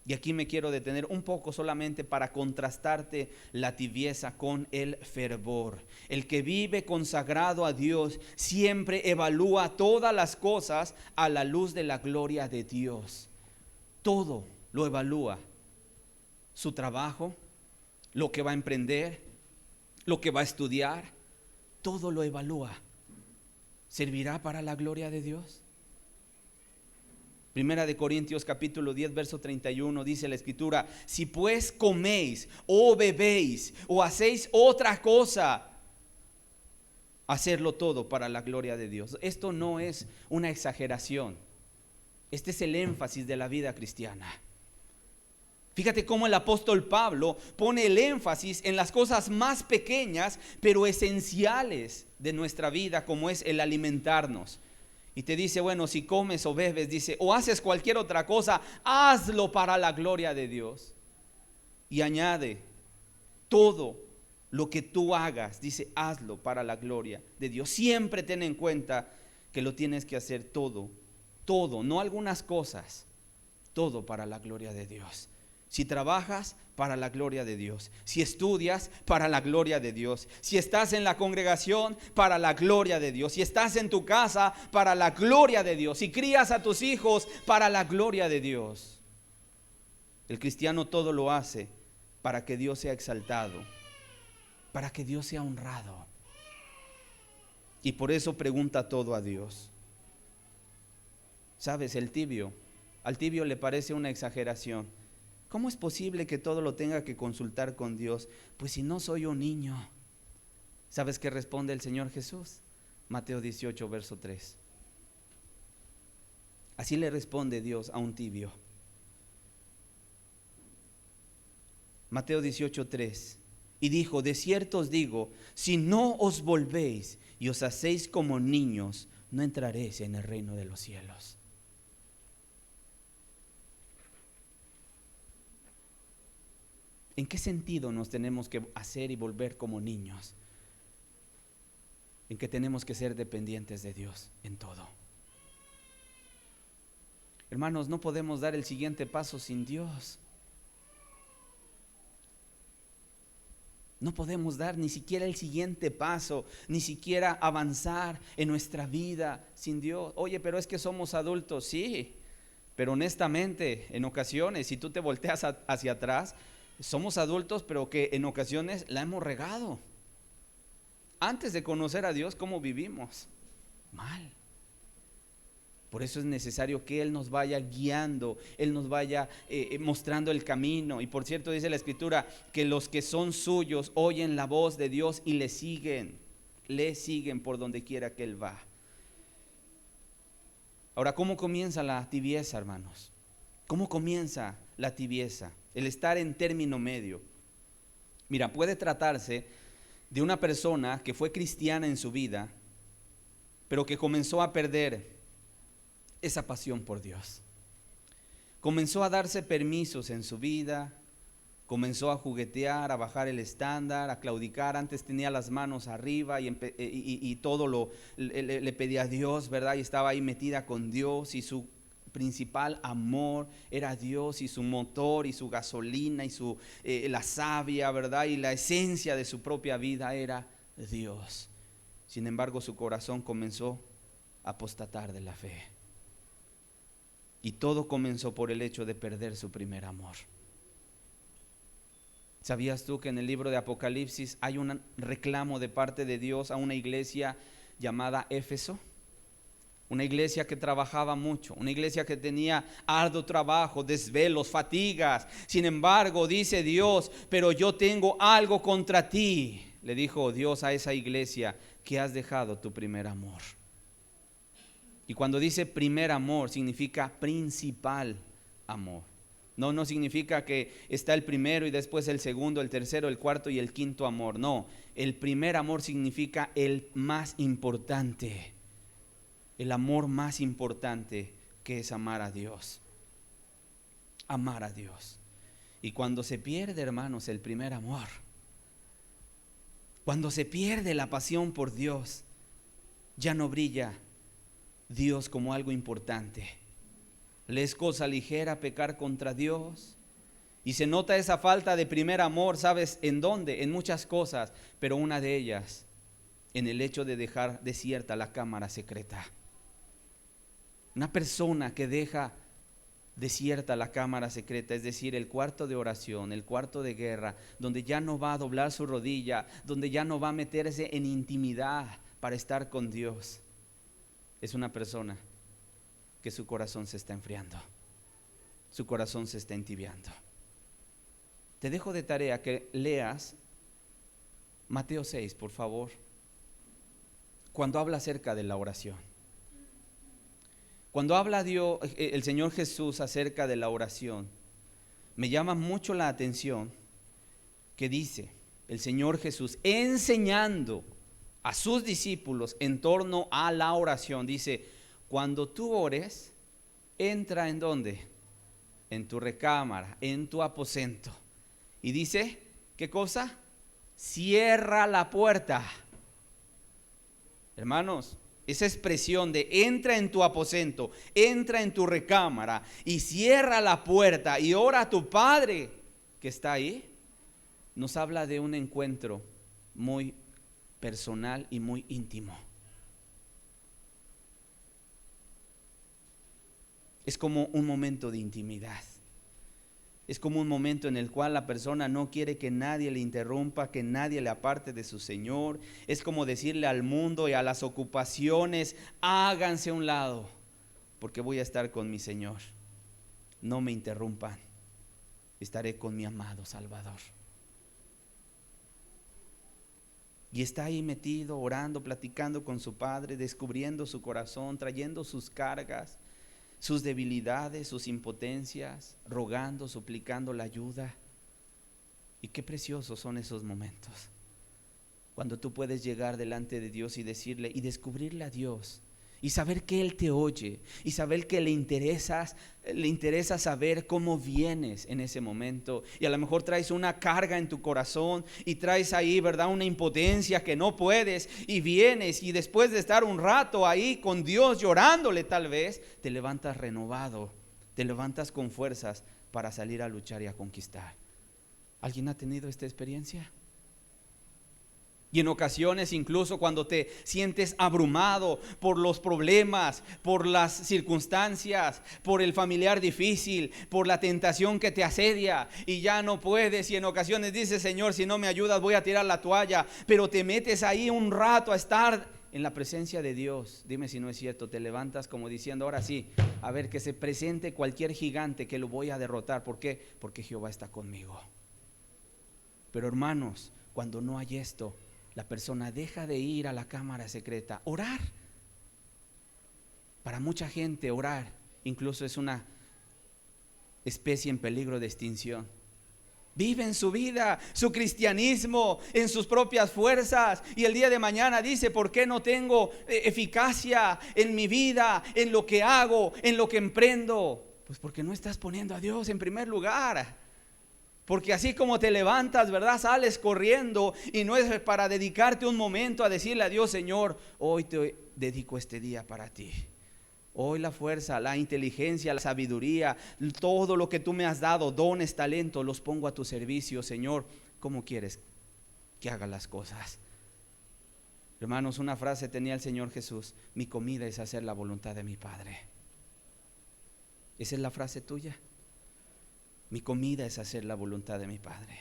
Y aquí me quiero detener un poco solamente para contrastarte la tibieza con el fervor. El que vive consagrado a Dios siempre evalúa todas las cosas a la luz de la gloria de Dios. Todo lo evalúa. Su trabajo, lo que va a emprender, lo que va a estudiar, todo lo evalúa. ¿Servirá para la gloria de Dios? Primera de Corintios capítulo 10 verso 31 dice la Escritura: si pues coméis o bebéis o hacéis otra cosa, hacerlo todo para la gloria de Dios. Esto no es una exageración. Este es el énfasis de la vida cristiana. Fíjate cómo el apóstol Pablo pone el énfasis en las cosas más pequeñas pero esenciales de nuestra vida, como es el alimentarnos. Y te dice: bueno, si comes o bebes, dice, o haces cualquier otra cosa, hazlo para la gloria de Dios. Y añade: todo lo que tú hagas, dice, hazlo para la gloria de Dios. Siempre ten en cuenta que lo tienes que hacer todo, no algunas cosas, todo para la gloria de Dios. Si trabajas, para la gloria de Dios. Si estudias, para la gloria de Dios. Si estás en la congregación, para la gloria de Dios. Si estás en tu casa, para la gloria de Dios. Si crías a tus hijos, para la gloria de Dios. El cristiano todo lo hace para que Dios sea exaltado, para que Dios sea honrado. Y por eso pregunta todo a Dios. ¿Sabes? Al tibio le parece una exageración. ¿Cómo es posible que todo lo tenga que consultar con Dios? Pues si no soy un niño. ¿Sabes qué responde el Señor Jesús? Mateo 18, verso 3. Así le responde Dios a un tibio. Mateo 18, 3. Y dijo: de cierto os digo, si no os volvéis y os hacéis como niños, no entraréis en el reino de los cielos. ¿En qué sentido nos tenemos que hacer y volver como niños? En que tenemos que ser dependientes de Dios en todo. Hermanos, no podemos dar el siguiente paso sin Dios. No podemos dar ni siquiera el siguiente paso, ni siquiera avanzar en nuestra vida sin Dios. Oye, pero es que somos adultos, sí, pero honestamente, en ocasiones, si tú te volteas hacia atrás, somos adultos, pero que en ocasiones la hemos regado. Antes de conocer a Dios, ¿cómo vivimos? Mal. Por eso es necesario que Él nos vaya guiando, Él nos vaya mostrando el camino. Y por cierto, dice la Escritura que los que son suyos oyen la voz de Dios y le siguen. le siguen por donde quiera que él va. Ahora, ¿cómo comienza la tibieza, hermanos? ¿Cómo comienza la tibieza? El estar en término medio. Mira, puede tratarse de una persona que fue cristiana en su vida, pero que comenzó a perder esa pasión por Dios. Comenzó a darse permisos en su vida, comenzó a juguetear, a bajar el estándar, a claudicar. Antes tenía las manos arriba y todo le pedía a Dios, ¿verdad? Y estaba ahí metida con Dios, y su principal amor era Dios, y su motor y su gasolina y la savia, ¿verdad? Y la esencia de su propia vida era Dios. Sin embargo, su corazón comenzó a apostatar de la fe. Y todo comenzó por el hecho de perder su primer amor. ¿Sabías tú que en el libro de Apocalipsis hay un reclamo de parte de Dios a una iglesia llamada Éfeso? Una iglesia que trabajaba mucho, una iglesia que tenía arduo trabajo, desvelos, fatigas. Sin embargo, dice Dios, pero yo tengo algo contra ti. Le dijo Dios a esa iglesia, que has dejado tu primer amor. Y cuando dice primer amor, significa principal amor. No significa que está el primero y después el segundo, el tercero, el cuarto y el quinto amor. No, el primer amor significa el más importante. El amor más importante, que es amar a Dios. Amar a Dios. Y cuando se pierde, hermanos, el primer amor, cuando se pierde la pasión por Dios, ya no brilla Dios como algo importante. Le es cosa ligera pecar contra Dios. Y se nota esa falta de primer amor, ¿sabes en dónde? En muchas cosas, pero una de ellas, en el hecho de dejar desierta la cámara secreta. Una persona que deja desierta la cámara secreta, es decir, el cuarto de oración, el cuarto de guerra, donde ya no va a doblar su rodilla, donde ya no va a meterse en intimidad para estar con Dios, es una persona que su corazón se está enfriando, su corazón se está entibiando. Te dejo de tarea que leas Mateo 6, por favor, cuando habla acerca de la oración. Cuando habla Dios, el Señor Jesús, acerca de la oración, me llama mucho la atención que dice el Señor Jesús, enseñando a sus discípulos en torno a la oración, dice: cuando tú ores, entra ¿en dónde? En tu recámara, en tu aposento. Y dice, ¿qué cosa? Cierra la puerta. Hermanos, esa expresión de entra en tu aposento, entra en tu recámara y cierra la puerta y ora a tu Padre que está ahí, nos habla de un encuentro muy personal y muy íntimo. Es como un momento de intimidad. Es como un momento en el cual la persona no quiere que nadie le interrumpa, que nadie le aparte de su Señor. Es como decirle al mundo y a las ocupaciones: háganse a un lado, porque voy a estar con mi Señor. No me interrumpan, estaré con mi amado Salvador. Y está ahí metido, orando, platicando con su Padre, descubriendo su corazón, trayendo sus cargas, sus debilidades, sus impotencias, rogando, suplicando la ayuda. Y qué preciosos son esos momentos, cuando tú puedes llegar delante de Dios y decirle y descubrirle a Dios, y saber que Él te oye, y saber que le interesa saber cómo vienes en ese momento. Y a lo mejor traes una carga en tu corazón y traes ahí, ¿verdad?, una impotencia que no puedes, y vienes, y después de estar un rato ahí con Dios llorándole, tal vez te levantas renovado, te levantas con fuerzas para salir a luchar y a conquistar. ¿Alguien ha tenido esta experiencia? Y en ocasiones, incluso cuando te sientes abrumado por los problemas, por las circunstancias, por el familiar difícil, por la tentación que te asedia y ya no puedes, y en ocasiones dices: Señor, si no me ayudas voy a tirar la toalla, pero te metes ahí un rato a estar en la presencia de Dios. Dime si no es cierto, te levantas como diciendo: ahora sí, a ver, que se presente cualquier gigante, que lo voy a derrotar. ¿Por qué? Porque Jehová está conmigo. Pero hermanos, cuando no hay esto, la persona deja de ir a la cámara secreta. Orar. Para mucha gente orar incluso es una especie en peligro de extinción. Viven su vida, su cristianismo en sus propias fuerzas, y el día de mañana dice: ¿por qué no tengo eficacia en mi vida, en lo que hago, en lo que emprendo? Pues porque no estás poniendo a Dios en primer lugar. Porque así como te levantas, ¿verdad?, sales corriendo, y no es para dedicarte un momento a decirle a Dios: Señor, hoy te dedico este día para ti. Hoy la fuerza, la inteligencia, la sabiduría, todo lo que tú me has dado, dones, talentos, los pongo a tu servicio. Señor, ¿cómo quieres que haga las cosas? Hermanos, una frase tenía el Señor Jesús: mi comida es hacer la voluntad de mi Padre. Esa es la frase tuya. Mi comida es hacer la voluntad de mi Padre.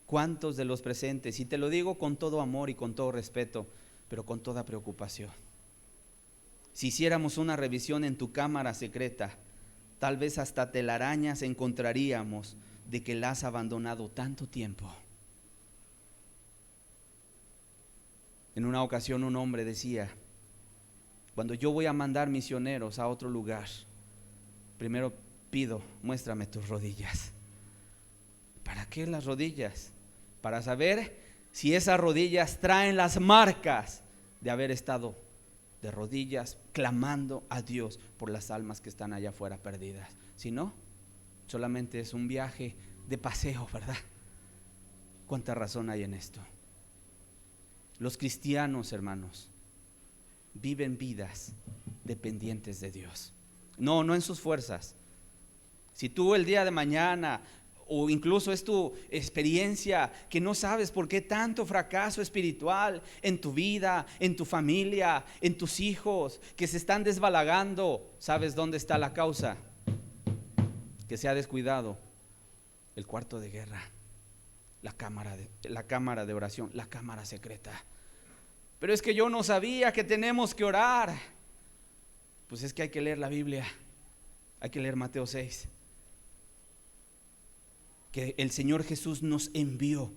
¿Cuántos de los presentes? Y te lo digo con todo amor y con todo respeto, pero con toda preocupación. Si hiciéramos una revisión en tu cámara secreta, tal vez hasta telarañas encontraríamos de que la has abandonado tanto tiempo. En una ocasión un hombre decía: cuando yo voy a mandar misioneros a otro lugar, primero pido: muéstrame tus rodillas. ¿Para qué las rodillas? Para saber si esas rodillas traen las marcas de haber estado de rodillas clamando a Dios por las almas que están allá afuera perdidas. Si no, solamente es un viaje de paseo, ¿verdad? ¿Cuánta razón hay en esto? Los cristianos, hermanos, viven vidas dependientes de Dios. No en sus fuerzas. Si tú el día de mañana, o incluso es tu experiencia, que no sabes por qué tanto fracaso espiritual en tu vida, en tu familia, en tus hijos, que se están desbalagando, ¿sabes dónde está la causa? Que se ha descuidado el cuarto de guerra, la cámara de oración, la cámara secreta. Pero es que yo no sabía que tenemos que orar. Pues es que hay que leer la Biblia, hay que leer Mateo 6. Que el Señor Jesús nos envió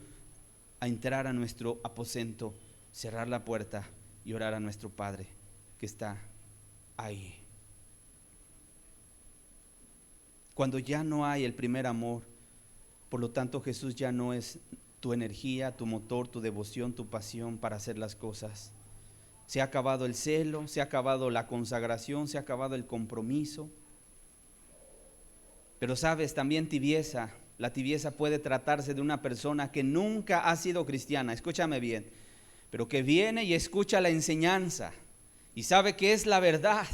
a entrar a nuestro aposento, cerrar la puerta y orar a nuestro Padre que está ahí. Cuando ya no hay el primer amor, por lo tanto Jesús ya no es tu energía, tu motor, tu devoción, tu pasión para hacer las cosas. Se ha acabado el celo, se ha acabado la consagración, se ha acabado el compromiso. Pero sabes, también tibieza. La tibieza puede tratarse de una persona que nunca ha sido cristiana, escúchame bien, pero que viene y escucha la enseñanza y sabe que es la verdad,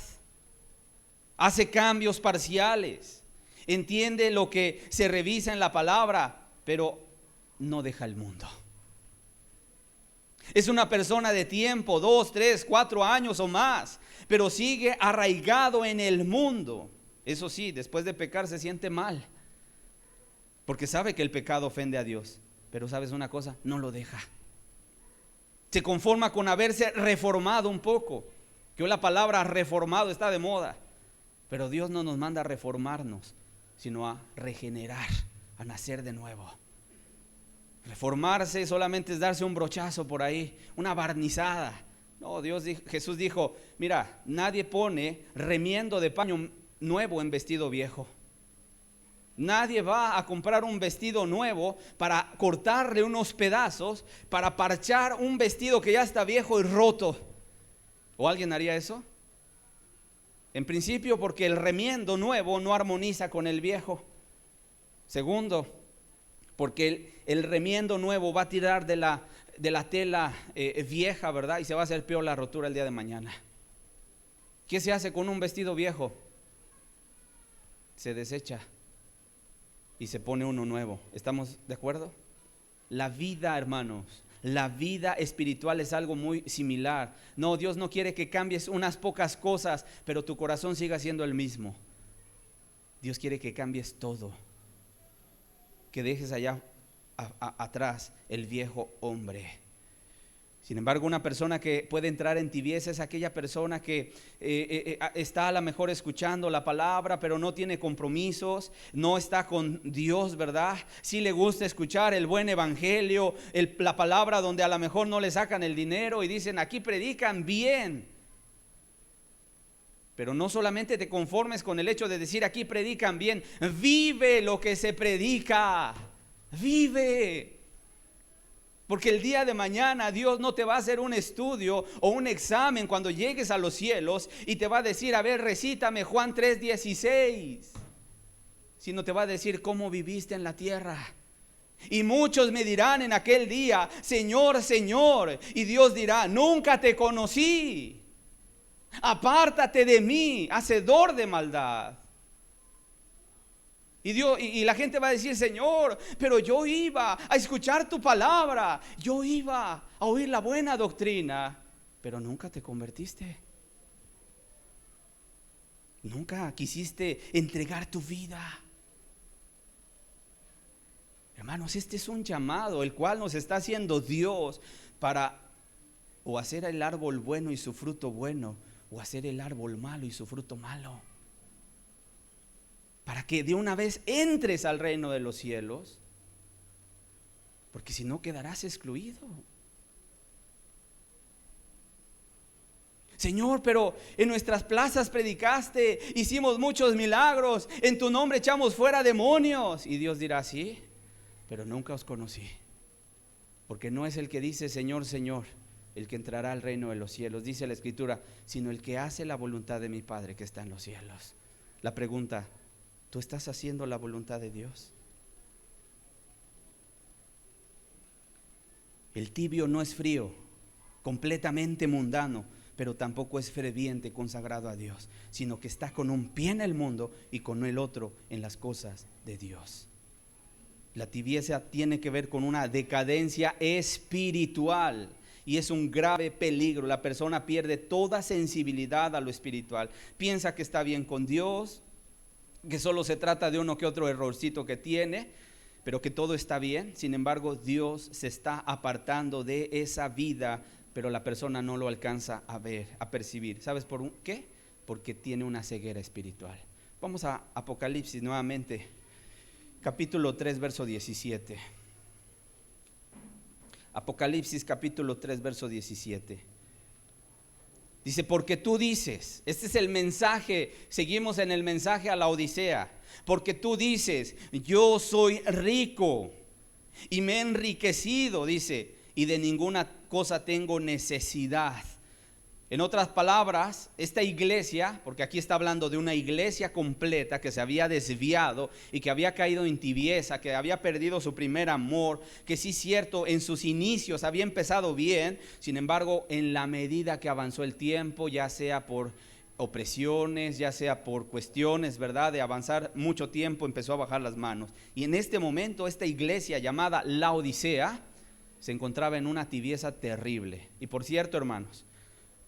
hace cambios parciales, entiende lo que se revisa en la palabra, pero no deja el mundo. Es una persona de tiempo, 2, 3, 4 años o más, pero sigue arraigado en el mundo. Eso sí, después de pecar se siente mal, porque sabe que el pecado ofende a Dios. Pero sabes una cosa, no lo deja. Se conforma con haberse reformado un poco, que hoy la palabra reformado está de moda. Pero Dios no nos manda a reformarnos, sino a regenerar, a nacer de nuevo. Reformarse solamente es darse un brochazo por ahí, una barnizada. No, Jesús dijo: mira, nadie pone remiendo de paño nuevo en vestido viejo. Nadie va a comprar un vestido nuevo para cortarle unos pedazos, para parchar un vestido que ya está viejo y roto. ¿O alguien haría eso? En principio, porque el remiendo nuevo no armoniza con el viejo. Segundo, porque el remiendo nuevo va a tirar de la tela vieja, ¿verdad? Y se va a hacer peor la rotura el día de mañana. ¿Qué se hace con un vestido viejo? Se desecha y se pone uno nuevo. ¿Estamos de acuerdo? La vida, hermanos, la vida espiritual es algo muy similar. No, Dios no quiere que cambies unas pocas cosas, pero tu corazón siga siendo el mismo. Dios quiere que cambies todo, que dejes allá atrás el viejo hombre. Sin embargo, una persona que puede entrar en tibieza es aquella persona que está a lo mejor escuchando la palabra, pero no tiene compromisos, no está con Dios, ¿verdad? Sí le gusta escuchar el buen evangelio, la palabra donde a lo mejor no le sacan el dinero y dicen, aquí predican bien. Pero no solamente te conformes con el hecho de decir, aquí predican bien, vive lo que se predica, vive. Porque el día de mañana Dios no te va a hacer un estudio o un examen cuando llegues a los cielos y te va a decir, a ver, recítame Juan 3:16, sino te va a decir cómo viviste en la tierra. Y muchos me dirán en aquel día, Señor, Señor, y Dios dirá, nunca te conocí, apártate de mí, hacedor de maldad. Y la gente va a decir, Señor, pero yo iba a escuchar tu palabra, yo iba a oír la buena doctrina, pero nunca te convertiste. Nunca quisiste entregar tu vida. Hermanos, este es un llamado el cual nos está haciendo Dios para o hacer el árbol bueno y su fruto bueno, o hacer el árbol malo y su fruto malo. Para que de una vez entres al reino de los cielos, porque si no quedarás excluido. Señor, pero en nuestras plazas predicaste, hicimos muchos milagros, en tu nombre echamos fuera demonios. Y Dios dirá, sí, pero nunca os conocí. Porque no es el que dice Señor, Señor, el que entrará al reino de los cielos, dice la Escritura, sino el que hace la voluntad de mi Padre que está en los cielos. La pregunta, ¿tú estás haciendo la voluntad de Dios? El tibio no es frío, completamente mundano, pero tampoco es ferviente, consagrado a Dios, sino que está con un pie en el mundo y con el otro en las cosas de Dios. La tibieza tiene que ver con una decadencia espiritual y es un grave peligro. La persona pierde toda sensibilidad a lo espiritual, piensa que está bien con Dios, que solo se trata de uno que otro errorcito que tiene, pero que todo está bien. Sin embargo, Dios se está apartando de esa vida, pero la persona no lo alcanza a ver, a percibir. ¿Sabes por qué? Porque tiene una ceguera espiritual. Vamos a Apocalipsis nuevamente, capítulo 3, verso 17. Apocalipsis capítulo 3, verso 17. Dice, porque tú dices, este es el mensaje, seguimos en el mensaje a la Odisea, porque tú dices, yo soy rico y me he enriquecido, dice, y de ninguna cosa tengo necesidad. En otras palabras, esta iglesia, porque aquí está hablando de una iglesia completa que se había desviado y que había caído en tibieza, que había perdido su primer amor, que sí es cierto, en sus inicios había empezado bien, sin embargo, en la medida que avanzó el tiempo, ya sea por opresiones, ya sea por cuestiones, ¿verdad?, de avanzar mucho tiempo, empezó a bajar las manos. Y en este momento, esta iglesia llamada La Odisea se encontraba en una tibieza terrible. Y por cierto, hermanos,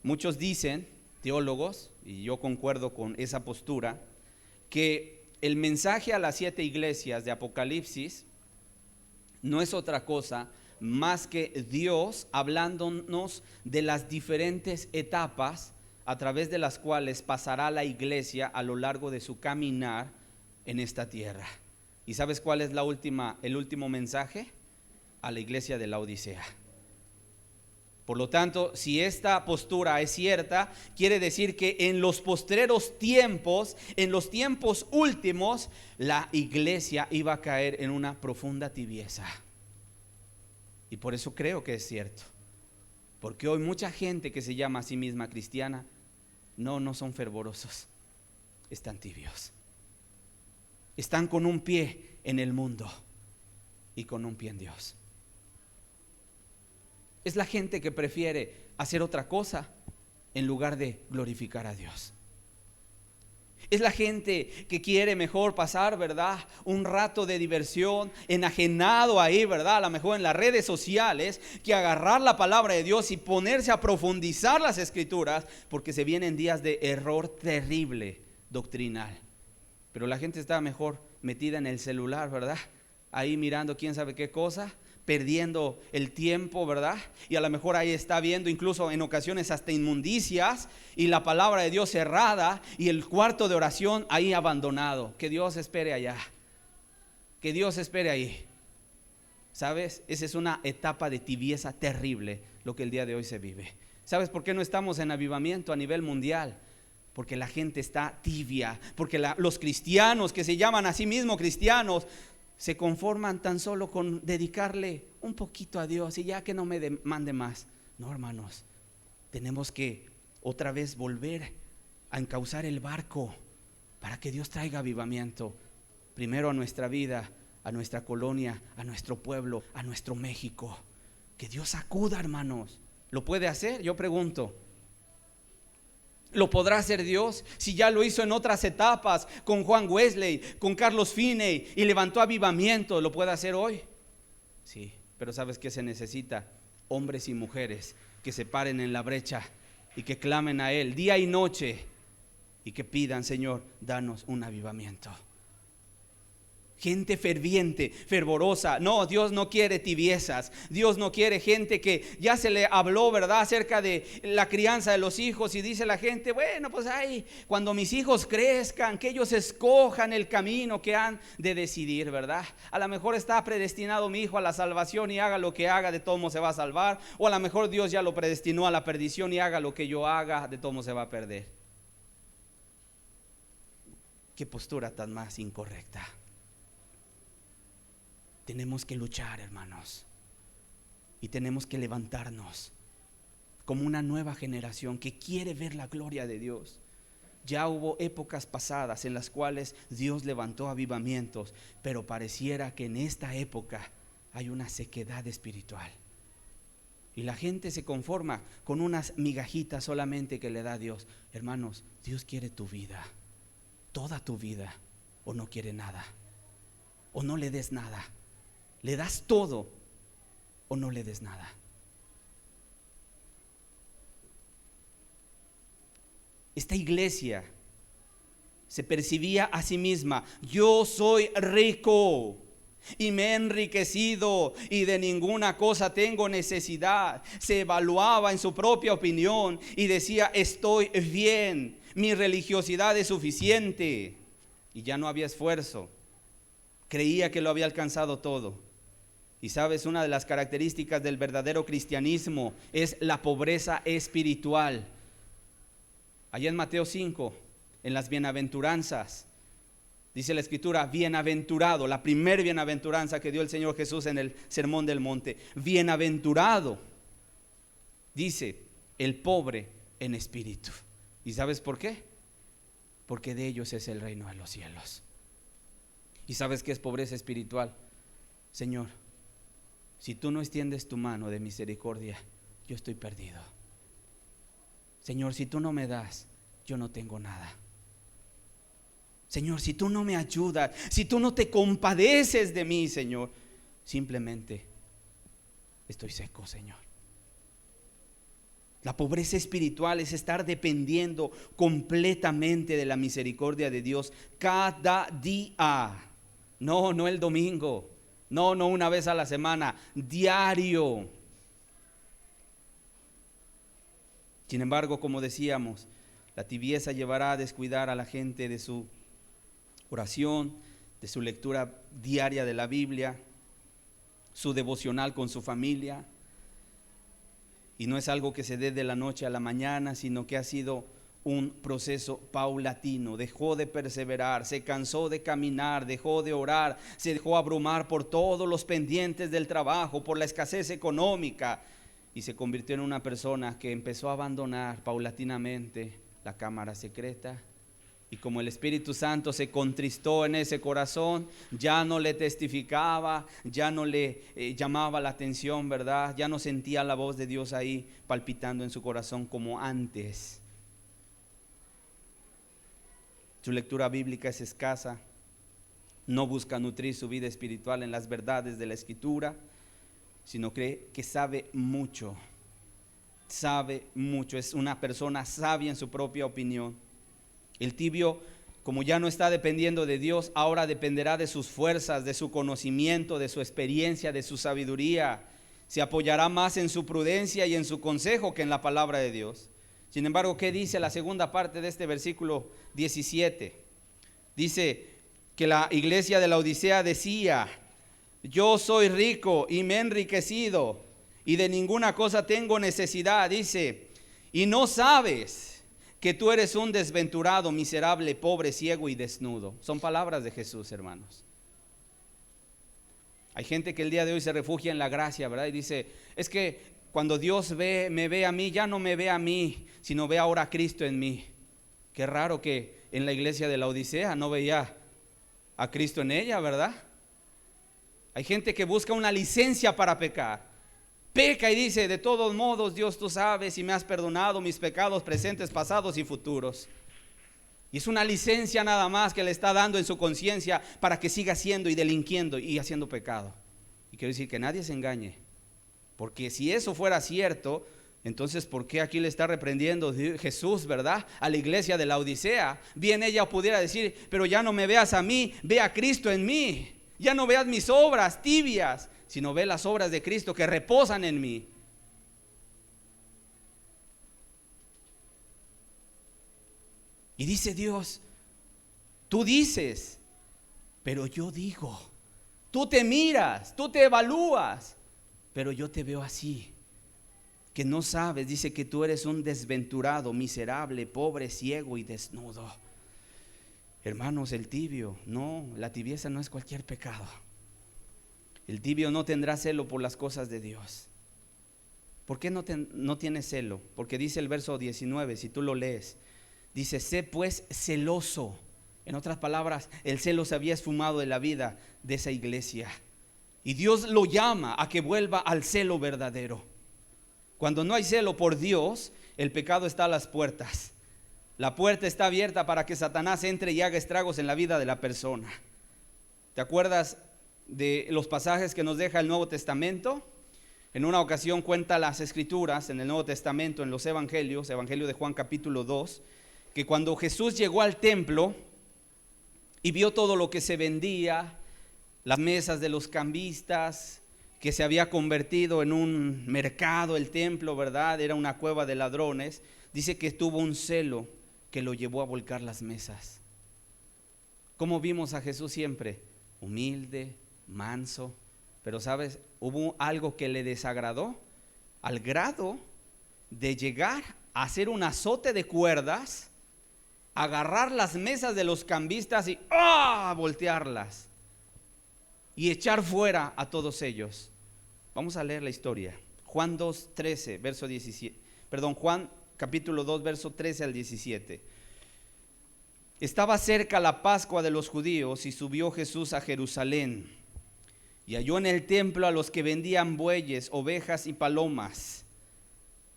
muchos dicen, teólogos, y yo concuerdo con esa postura, que el mensaje a las 7 iglesias de Apocalipsis no es otra cosa más que Dios hablándonos de las diferentes etapas a través de las cuales pasará la iglesia a lo largo de su caminar en esta tierra. ¿Y sabes cuál es el último mensaje? A la iglesia de la Odisea. Por lo tanto, si esta postura es cierta, quiere decir que en los postreros tiempos, en los tiempos últimos, la iglesia iba a caer en una profunda tibieza. Y por eso creo que es cierto. Porque hoy mucha gente que se llama a sí misma cristiana, no son fervorosos, están tibios. Están con un pie en el mundo y con un pie en Dios. Es la gente que prefiere hacer otra cosa en lugar de glorificar a Dios. Es la gente que quiere mejor pasar, ¿verdad?, un rato de diversión, enajenado ahí, ¿verdad?, a lo mejor en las redes sociales, que agarrar la palabra de Dios y ponerse a profundizar las escrituras, porque se vienen días de error terrible doctrinal. Pero la gente está mejor metida en el celular, ¿verdad?, ahí mirando quién sabe qué cosa, perdiendo el tiempo, ¿verdad? Y a lo mejor ahí está viendo incluso en ocasiones hasta inmundicias y la palabra de Dios cerrada y el cuarto de oración ahí abandonado. Que Dios espere allá, que Dios espere ahí. ¿Sabes? Esa es una etapa de tibieza terrible, lo que el día de hoy se vive. ¿Sabes por qué no estamos en avivamiento a nivel mundial? Porque la gente está tibia, porque los cristianos que se llaman a sí mismos cristianos se conforman tan solo con dedicarle un poquito a Dios y ya que no me mande más. No, hermanos, tenemos que otra vez volver a encauzar el barco para que Dios traiga avivamiento, primero a nuestra vida, a nuestra colonia, a nuestro pueblo, a nuestro México. Que Dios acuda, hermanos. ¿Lo puede hacer? Yo pregunto. ¿Lo podrá hacer Dios? Si ya lo hizo en otras etapas con Juan Wesley, con Carlos Finney y levantó avivamiento, ¿lo puede hacer hoy? Sí, pero ¿sabes qué se necesita? Hombres y mujeres que se paren en la brecha y que clamen a Él día y noche y que pidan: Señor, danos un avivamiento. Gente ferviente, fervorosa. No, Dios no quiere tibiezas. Dios no quiere gente que ya se le habló, ¿verdad?, acerca de la crianza de los hijos y dice la gente: bueno, pues ahí, cuando mis hijos crezcan, que ellos escojan el camino que han de decidir, ¿verdad? A lo mejor está predestinado mi hijo a la salvación y haga lo que haga, de todo modo se va a salvar. O a lo mejor Dios ya lo predestinó a la perdición y haga lo que yo haga, de todo modo se va a perder. Qué postura tan más incorrecta. Tenemos que luchar, hermanos, y tenemos que levantarnos como una nueva generación que quiere ver la gloria de Dios. Ya hubo épocas pasadas en las cuales Dios levantó avivamientos, pero pareciera que en esta época hay una sequedad espiritual y la gente se conforma con unas migajitas solamente que le da Dios. Hermanos, Dios quiere tu vida, toda tu vida, o no quiere nada, o no le des nada. ¿Le das todo o no le des nada? Esta iglesia se percibía a sí misma: yo soy rico y me he enriquecido y de ninguna cosa tengo necesidad. Se evaluaba en su propia opinión y decía: estoy bien, mi religiosidad es suficiente. Y ya no había esfuerzo. Creía que lo había alcanzado todo. Y sabes, una de las características del verdadero cristianismo es la pobreza espiritual. Allá en Mateo 5, en las bienaventuranzas, dice la escritura: bienaventurado, la primer bienaventuranza que dio el Señor Jesús en el Sermón del Monte. Bienaventurado, dice, el pobre en espíritu. ¿Y sabes por qué? Porque de ellos es el reino de los cielos. ¿Y sabes qué es pobreza espiritual? Señor, si tú no extiendes tu mano de misericordia, yo estoy perdido. Señor, si tú no me das, yo no tengo nada. Señor, si tú no me ayudas, si tú no te compadeces de mí, Señor, simplemente estoy seco, Señor. La pobreza espiritual es estar dependiendo completamente de la misericordia de Dios cada día. No el domingo. No una vez a la semana, diario. Sin embargo, como decíamos, la tibieza llevará a descuidar a la gente de su oración, de su lectura diaria de la Biblia, su devocional con su familia. Y no es algo que se dé de la noche a la mañana, sino que ha sido un proceso paulatino. Dejó de perseverar, se cansó de caminar, dejó de orar, se dejó abrumar por todos los pendientes del trabajo, por la escasez económica, y se convirtió en una persona que empezó a abandonar paulatinamente la cámara secreta. Y como el Espíritu Santo se contristó en ese corazón, ya no le testificaba, ya no le llamaba la atención, ¿verdad? Ya no sentía la voz de Dios ahí palpitando en su corazón como antes. Su lectura bíblica es escasa, no busca nutrir su vida espiritual en las verdades de la Escritura, sino cree que sabe mucho, es una persona sabia en su propia opinión. El tibio como ya no está dependiendo de Dios, ahora dependerá de sus fuerzas, de su conocimiento, de su experiencia, de su sabiduría. Se apoyará más en su prudencia y en su consejo que en la palabra de Dios. Sin embargo, ¿qué dice la segunda parte de este versículo 17? Dice que la iglesia de la Odisea decía: yo soy rico y me he enriquecido y de ninguna cosa tengo necesidad. Dice, y no sabes que tú eres un desventurado, miserable, pobre, ciego y desnudo. Son palabras de Jesús, hermanos. Hay gente que el día de hoy se refugia en la gracia, ¿verdad? Y dice, es que cuando Dios me ve a mí, ya no me ve a mí, sino ve ahora a Cristo en mí. Qué raro que en la iglesia de la Odisea no veía a Cristo en ella, ¿verdad? Hay gente que busca una licencia para pecar. Peca y dice, de todos modos, Dios, tú sabes y me has perdonado mis pecados presentes, pasados y futuros. Y es una licencia nada más que le está dando en su conciencia para que siga haciendo y delinquiendo y haciendo pecado. Y quiero decir que nadie se engañe, porque si eso fuera cierto, entonces ¿por qué aquí le está reprendiendo Jesús, verdad, a la iglesia de la Odisea? Bien ella pudiera decir, pero ya no me veas a mí, ve a Cristo en mí. Ya no veas mis obras tibias, sino ve las obras de Cristo que reposan en mí. Y dice Dios, tú dices, pero yo digo. Tú te miras, tú te evalúas, pero yo te veo así, que no sabes. Dice que tú eres un desventurado, miserable, pobre, ciego y desnudo. Hermanos, el tibio, no, la tibieza no es cualquier pecado. El tibio no tendrá celo por las cosas de Dios. ¿Por qué no tiene celo? Porque dice el verso 19, si tú lo lees, dice, sé pues celoso. En otras palabras, el celo se había esfumado de la vida de esa iglesia. Y Dios lo llama a que vuelva al celo verdadero. Cuando no hay celo por Dios, el pecado está a las puertas. La puerta está abierta para que Satanás entre y haga estragos en la vida de la persona. ¿Te acuerdas de los pasajes que nos deja el Nuevo Testamento? En una ocasión cuenta las Escrituras en el Nuevo Testamento, en los Evangelios, Evangelio de Juan capítulo 2, que cuando Jesús llegó al templo y vio todo lo que se vendía, las mesas de los cambistas, que se había convertido en un mercado el templo, ¿verdad? Era una cueva de ladrones. Dice que tuvo un celo que lo llevó a volcar las mesas. ¿Cómo vimos a Jesús siempre? Humilde, manso, pero ¿sabes? Hubo algo que le desagradó al grado de llegar a hacer un azote de cuerdas, agarrar las mesas de los cambistas y voltearlas y echar fuera a todos ellos. Vamos a leer la historia. Juan 2:13, verso 17. Juan capítulo 2, verso 13 al 17. Estaba cerca la Pascua de los judíos y subió Jesús a Jerusalén y halló en el templo a los que vendían bueyes, ovejas y palomas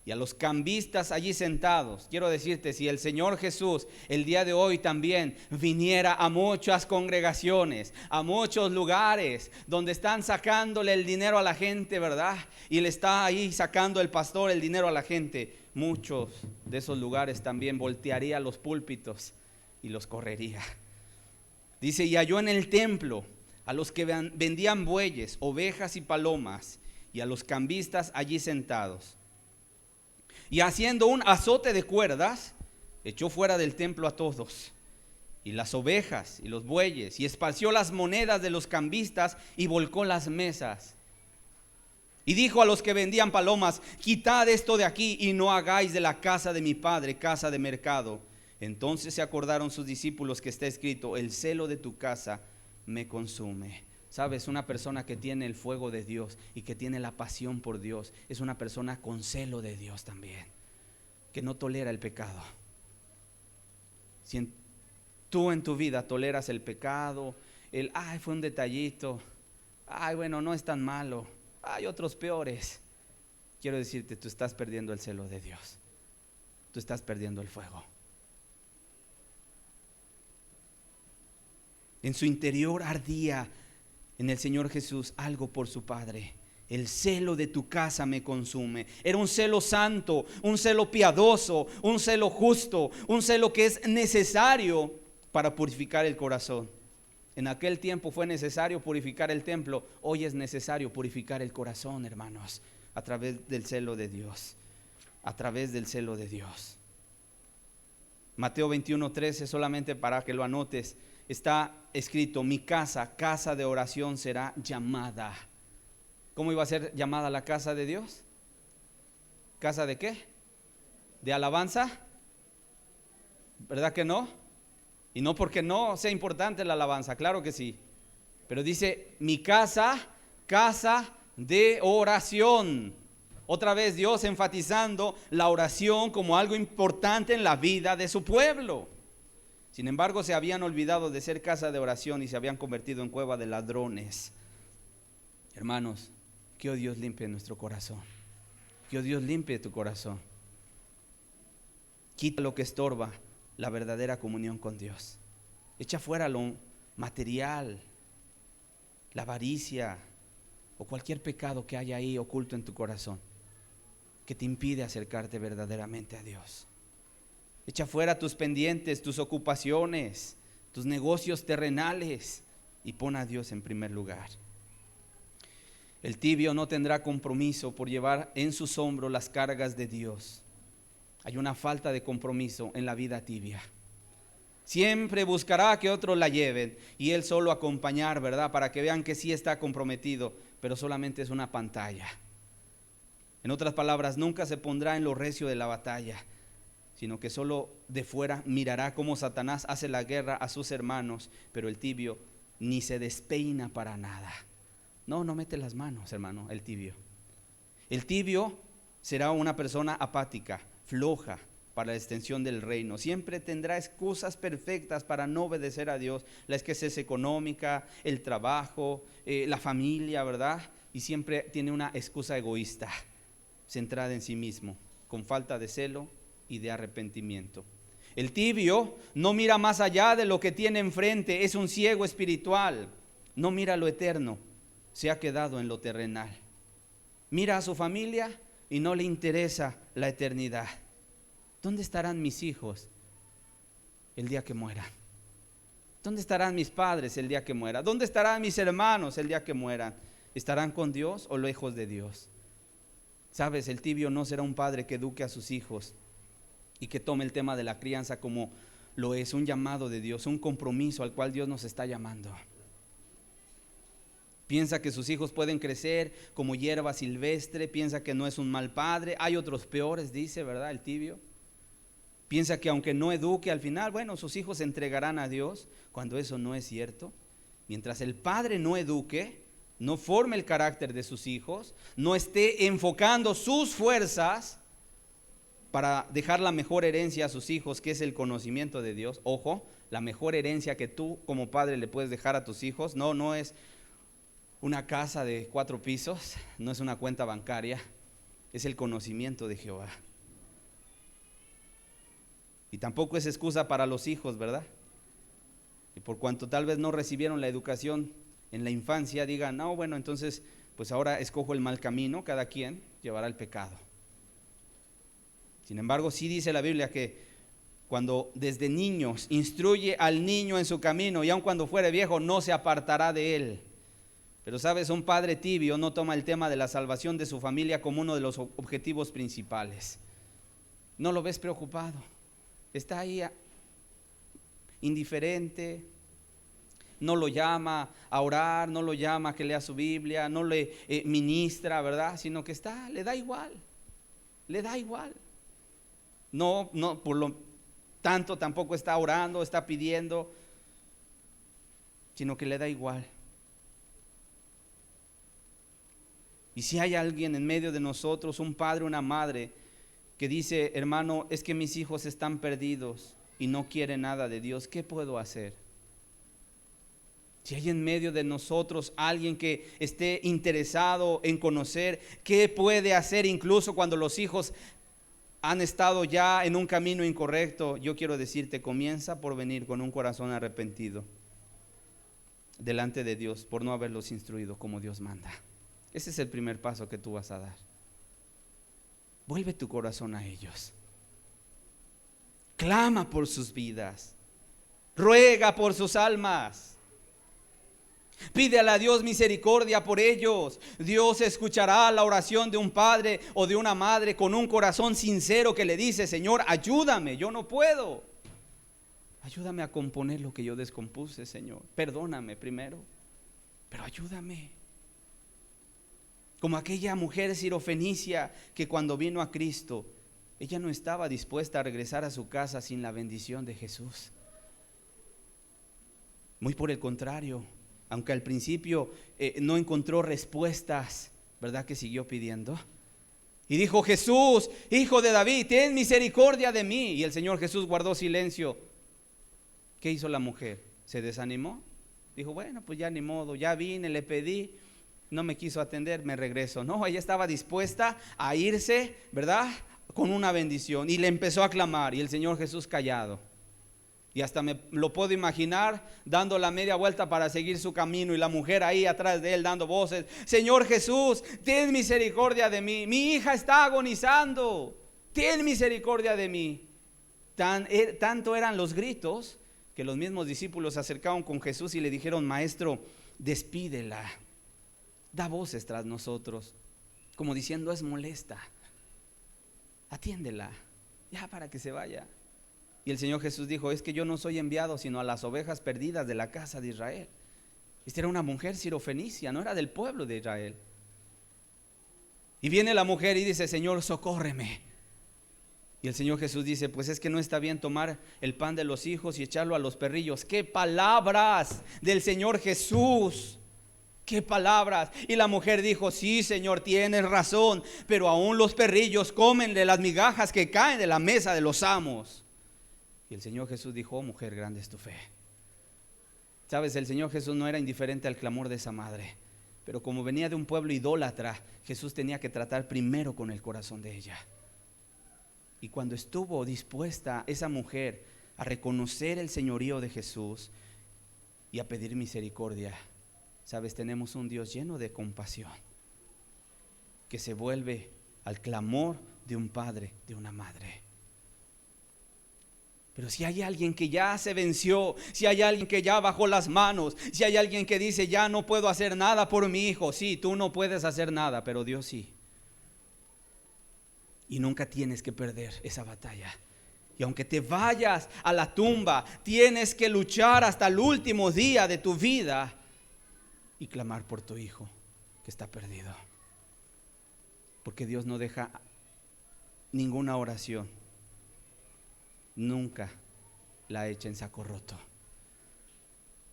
y a los cambistas allí sentados. Quiero decirte, si el Señor Jesús el día de hoy también viniera a muchas congregaciones, a muchos lugares donde están sacándole el dinero a la gente, ¿verdad? Y le está ahí sacando el pastor el dinero a la gente, muchos de esos lugares también voltearía los púlpitos y los correría. Dice, y halló en el templo a los que vendían bueyes, ovejas y palomas y a los cambistas allí sentados. Y haciendo un azote de cuerdas, echó fuera del templo a todos, y las ovejas y los bueyes, y esparció las monedas de los cambistas y volcó las mesas. Y dijo a los que vendían palomas, quitad esto de aquí y no hagáis de la casa de mi padre casa de mercado. Entonces se acordaron sus discípulos que está escrito, el celo de tu casa me consume. Sabes, una persona que tiene el fuego de Dios y que tiene la pasión por Dios es una persona con celo de Dios también, que no tolera el pecado. Si tú en tu vida toleras el pecado, fue un detallito, bueno, no es tan malo, hay otros peores, quiero decirte, tú estás perdiendo el celo de Dios, tú estás perdiendo el fuego. En su interior ardía en el Señor Jesús algo por su Padre. El celo de tu casa me consume. Era un celo santo, un celo piadoso, un celo justo, un celo que es necesario para purificar el corazón. En aquel tiempo fue necesario purificar el templo, hoy es necesario purificar el corazón, hermanos, a través del celo de Dios, a través del celo de Dios. Mateo 21:13, solamente para que lo anotes, está escrito: mi casa, casa de oración será llamada. ¿Cómo iba a ser llamada la casa de Dios? ¿Casa de qué? ¿De alabanza? ¿Verdad que no? Y no porque no sea importante la alabanza, claro que sí. Pero dice: mi casa, casa de oración. Otra vez Dios enfatizando la oración como algo importante en la vida de su pueblo. Sin embargo, se habían olvidado de ser casa de oración y se habían convertido en cueva de ladrones. Hermanos, que Dios limpie nuestro corazón. Que Dios limpie tu corazón. Quita lo que estorba la verdadera comunión con Dios. Echa fuera lo material, la avaricia o cualquier pecado que haya ahí oculto en tu corazón, que te impide acercarte verdaderamente a Dios. Echa fuera tus pendientes, tus ocupaciones, tus negocios terrenales y pon a Dios en primer lugar. El tibio no tendrá compromiso por llevar en sus hombros las cargas de Dios. Hay una falta de compromiso en la vida tibia. Siempre buscará que otros la lleven y él solo acompañar, ¿verdad? Para que vean que sí está comprometido, pero solamente es una pantalla. En otras palabras, nunca se pondrá en lo recio de la batalla, sino que solo de fuera mirará cómo Satanás hace la guerra a sus hermanos, pero el tibio ni se despeina para nada. No mete las manos, hermano, el tibio. El tibio será una persona apática, floja para la extensión del reino. Siempre tendrá excusas perfectas para no obedecer a Dios. La escasez económica, el trabajo, la familia, ¿verdad? Y siempre tiene una excusa egoísta, centrada en sí mismo, con falta de celo y de arrepentimiento. El tibio no mira más allá de lo que tiene enfrente, es un ciego espiritual, no mira lo eterno, se ha quedado en lo terrenal. Mira a su familia y no le interesa la eternidad. ¿Dónde estarán mis hijos el día que mueran? ¿Dónde estarán mis padres el día que muera? ¿Dónde estarán mis hermanos el día que mueran? ¿Estarán con Dios o lejos de Dios? Sabes, el tibio no será un padre que eduque a sus hijos y que tome el tema de la crianza como lo es un llamado de Dios, un compromiso al cual Dios nos está llamando. Piensa que sus hijos pueden crecer como hierba silvestre, piensa que no es un mal padre. Hay otros peores, dice, ¿verdad? El tibio. Piensa que aunque no eduque, al final, bueno, sus hijos se entregarán a Dios, cuando eso no es cierto. Mientras el padre no eduque, no forme el carácter de sus hijos, no esté enfocando sus fuerzas para dejar la mejor herencia a sus hijos, que es el conocimiento de Dios. Ojo, la mejor herencia que tú como padre le puedes dejar a tus hijos, no es una casa de 4 pisos, no es una cuenta bancaria, es el conocimiento de Jehová. Y tampoco es excusa para los hijos, ¿verdad? Y por cuanto tal vez no recibieron la educación en la infancia, digan, no, bueno, entonces pues ahora escojo el mal camino, cada quien llevará el pecado. Sin embargo, sí dice la Biblia que cuando desde niños instruye al niño en su camino, y aun cuando fuere viejo no se apartará de él. Pero sabes, un padre tibio no toma el tema de la salvación de su familia como uno de los objetivos principales. No lo ves preocupado, está ahí indiferente, no lo llama a orar, no lo llama a que lea su Biblia, no le ministra, ¿verdad? Sino que le da igual. No, por lo tanto tampoco está orando, está pidiendo, sino que le da igual. Y si hay alguien en medio de nosotros, un padre, una madre, que dice, hermano, es que mis hijos están perdidos y no quieren nada de Dios, ¿qué puedo hacer? Si hay en medio de nosotros alguien que esté interesado en conocer qué puede hacer, incluso cuando los hijos han estado ya en un camino incorrecto, yo quiero decirte, comienza por venir con un corazón arrepentido delante de Dios por no haberlos instruido como Dios manda. Ese es el primer paso que tú vas a dar. Vuelve tu corazón a ellos. Clama por sus vidas. ruega por sus almas. Pídele a Dios misericordia por ellos. Dios escuchará la oración de un padre o de una madre con un corazón sincero que le dice: Señor, ayúdame, yo no puedo. Ayúdame a componer lo que yo descompuse, Señor. Perdóname primero, pero ayúdame. Como aquella mujer sirofenicia que cuando vino a Cristo, ella no estaba dispuesta a regresar a su casa sin la bendición de Jesús. Muy por el contrario, aunque al principio no encontró respuestas, ¿verdad que siguió pidiendo? Y dijo: Jesús, hijo de David, ten misericordia de mí. Y el Señor Jesús guardó silencio. ¿Qué hizo la mujer? ¿Se desanimó? Dijo: bueno, pues ya ni modo, ya vine, le pedí, no me quiso atender, me regreso. No, ella estaba dispuesta a irse, ¿verdad?, con una bendición. Y le empezó a clamar, y el Señor Jesús callado. Y hasta me lo puedo imaginar dando la media vuelta para seguir su camino, y la mujer ahí atrás de él dando voces: Señor Jesús, ten misericordia de mí, mi hija está agonizando, ten misericordia de mí. Tanto eran los gritos que los mismos discípulos se acercaron con Jesús y le dijeron: Maestro, despídela, da voces tras nosotros, como diciendo: es molesta, atiéndela, ya para que se vaya. Y el Señor Jesús dijo: es que yo no soy enviado sino a las ovejas perdidas de la casa de Israel. Esta era una mujer sirofenicia, no era del pueblo de Israel. Y viene la mujer y dice: Señor, socórreme. Y el Señor Jesús dice: pues es que no está bien tomar el pan de los hijos y echarlo a los perrillos. ¡Qué palabras del Señor Jesús! ¡Qué palabras! Y la mujer dijo: sí, Señor, tienes razón, pero aún los perrillos comen de las migajas que caen de la mesa de los amos. Y el Señor Jesús dijo: oh, mujer, grande es tu fe. Sabes, el Señor Jesús no era indiferente al clamor de esa madre, pero como venía de un pueblo idólatra, Jesús tenía que tratar primero con el corazón de ella. Y cuando estuvo dispuesta esa mujer a reconocer el señorío de Jesús y a pedir misericordia, sabes, tenemos un Dios lleno de compasión, que se vuelve al clamor de un padre, de una madre. Pero si hay alguien que ya se venció, si hay alguien que ya bajó las manos, si hay alguien que dice: ya no puedo hacer nada por mi hijo. Sí, tú no puedes hacer nada, pero Dios sí. Y nunca tienes que perder esa batalla. Y aunque te vayas a la tumba, tienes que luchar hasta el último día de tu vida y clamar por tu hijo que está perdido. Porque Dios no deja ninguna oración, nunca la echa en saco roto,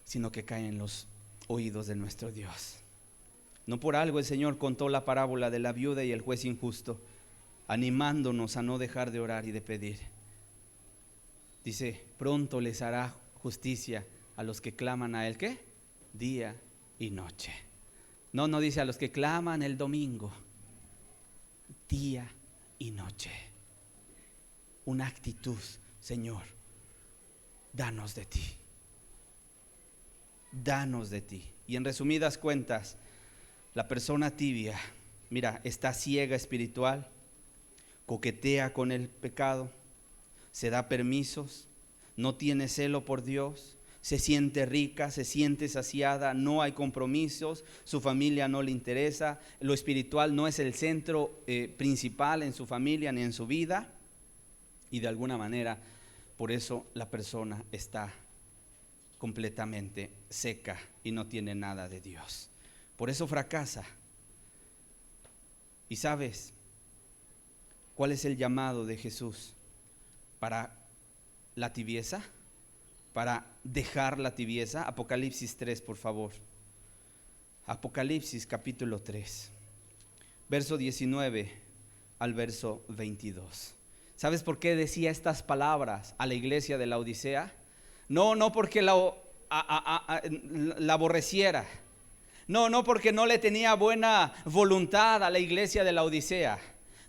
sino que cae en los oídos de nuestro Dios. No por algo el Señor contó la parábola de la viuda y el juez injusto, animándonos a no dejar de orar y de pedir. Dice: pronto les hará justicia a los que claman a Él, ¿qué? Día y noche. No dice a los que claman el domingo, día y noche. Una actitud: Señor, danos de ti, danos de ti. Y en resumidas cuentas, la persona tibia, mira, está ciega espiritual, coquetea con el pecado, se da permisos, no tiene celo por Dios, se siente rica, se siente saciada, no hay compromisos, su familia no le interesa, lo espiritual no es el centro principal en su familia ni en su vida, y de alguna manera por eso la persona está completamente seca y no tiene nada de Dios. Por eso fracasa. Y sabes ¿cuál es el llamado de Jesús para la tibieza? Para dejar la tibieza. Apocalipsis 3, por favor. Apocalipsis capítulo 3, verso 19 al verso 22. ¿Sabes por qué decía estas palabras a la iglesia de la Odisea? No porque la aborreciera. No porque no le tenía buena voluntad a la iglesia de la Odisea.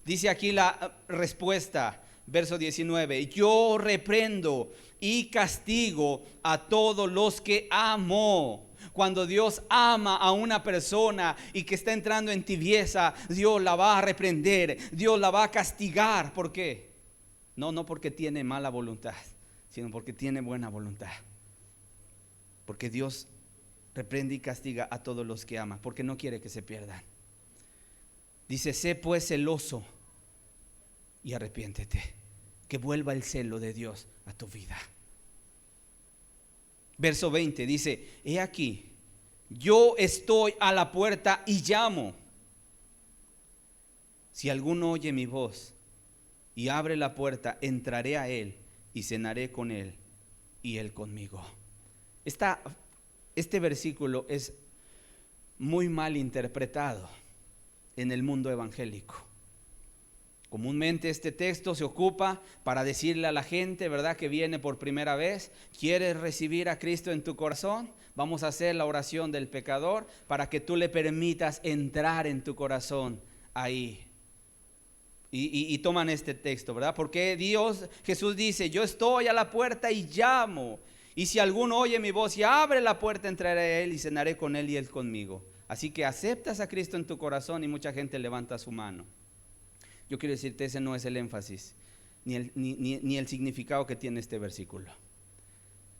Dice aquí la respuesta, verso 19: yo reprendo y castigo a todos los que amo. Cuando Dios ama a una persona y que está entrando en tibieza, Dios la va a reprender, Dios la va a castigar. ¿Por qué? No porque tiene mala voluntad, sino porque tiene buena voluntad. porque Dios reprende y castiga a todos los que ama, porque no quiere que se pierdan. Dice: sé pues celoso y arrepiéntete, que vuelva el celo de Dios a tu vida. Verso 20 dice: he aquí, yo estoy a la puerta y llamo. Si alguno oye mi voz y abre la puerta, entraré a él y cenaré con él y él conmigo. Este versículo es muy mal interpretado en el mundo evangélico. Comúnmente este texto se ocupa para decirle a la gente, ¿verdad?, que viene por primera vez: ¿quieres recibir a Cristo en tu corazón? Vamos a hacer la oración del pecador para que tú le permitas entrar en tu corazón ahí. Y toman este texto, ¿verdad? Porque Jesús dice: yo estoy a la puerta y llamo. Y si alguno oye mi voz y abre la puerta, entraré a él y cenaré con él y él conmigo. Así que aceptas a Cristo en tu corazón, y mucha gente levanta su mano. Yo quiero decirte, ese no es el énfasis, ni el significado que tiene este versículo.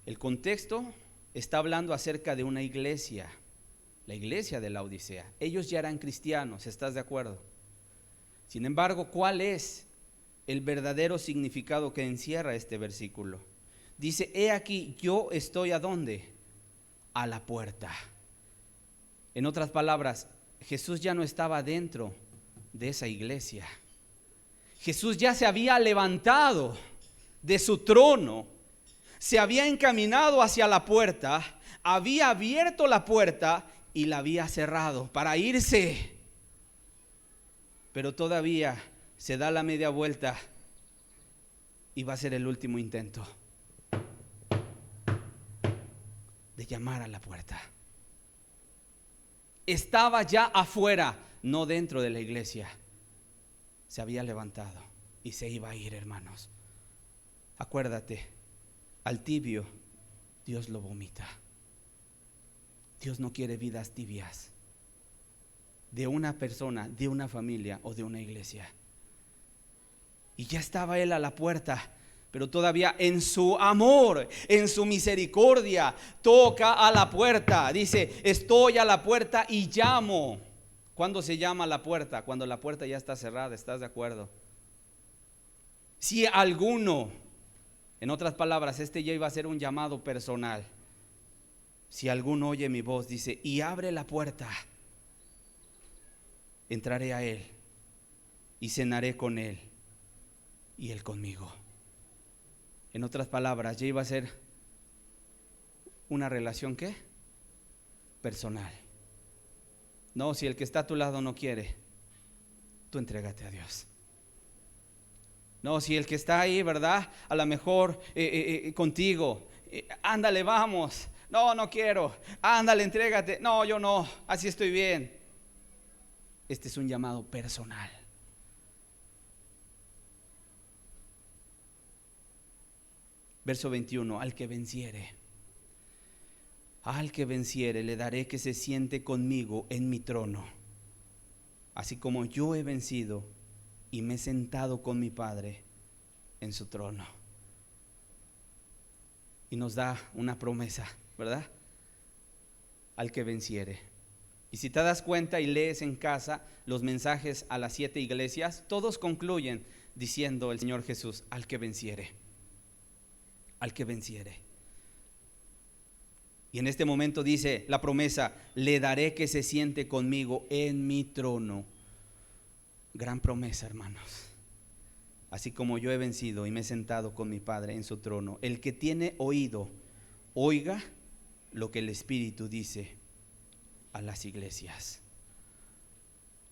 El contexto está hablando acerca de una iglesia, la iglesia de la Odisea. Ellos ya eran cristianos, ¿estás de acuerdo? Sin embargo, ¿cuál es el verdadero significado que encierra este versículo? Dice: he aquí, yo estoy ¿a dónde? A la puerta. En otras palabras, Jesús ya no estaba dentro de esa iglesia. Jesús ya se había levantado de su trono, se había encaminado hacia la puerta, había abierto la puerta y la había cerrado para irse. Pero todavía se da la media vuelta y va a ser el último intento de llamar a la puerta. Estaba ya afuera, no dentro de la iglesia. Se había levantado y se iba a ir, hermanos. Acuérdate, al tibio Dios lo vomita. Dios no quiere vidas tibias de una persona, de una familia o de una iglesia. Y ya estaba él a la puerta, pero todavía en su amor, en su misericordia, toca a la puerta. Dice: estoy a la puerta y llamo. ¿Cuándo se llama a la puerta? Cuando la puerta ya está cerrada, ¿estás de acuerdo? Si alguno, en otras palabras, este ya iba a ser un llamado personal. Si alguno oye mi voz, dice, y abre la puerta, entraré a él y cenaré con él y él conmigo. En otras palabras, ya iba a ser una relación, ¿qué? Personal. No, si el que está a tu lado no quiere, tú entrégate a Dios. No, si el que está ahí, ¿verdad?, a lo mejor contigo, ándale, vamos. No, no quiero. Ándale, entrégate. No, yo no, así estoy bien. Este es un llamado personal. Verso 21, al que venciere le daré que se siente conmigo en mi trono, así como yo he vencido y me he sentado con mi Padre en su trono. Y nos da una promesa, ¿verdad? Al que venciere. Y si te das cuenta y lees en casa los mensajes a las 7 iglesias, todos concluyen diciendo el Señor Jesús: al que venciere. Al que venciere. Y en este momento dice la promesa: le daré que se siente conmigo en mi trono. Gran promesa, hermanos. Así como yo he vencido y me he sentado con mi Padre en su trono. El que tiene oído, oiga lo que el Espíritu dice a las iglesias.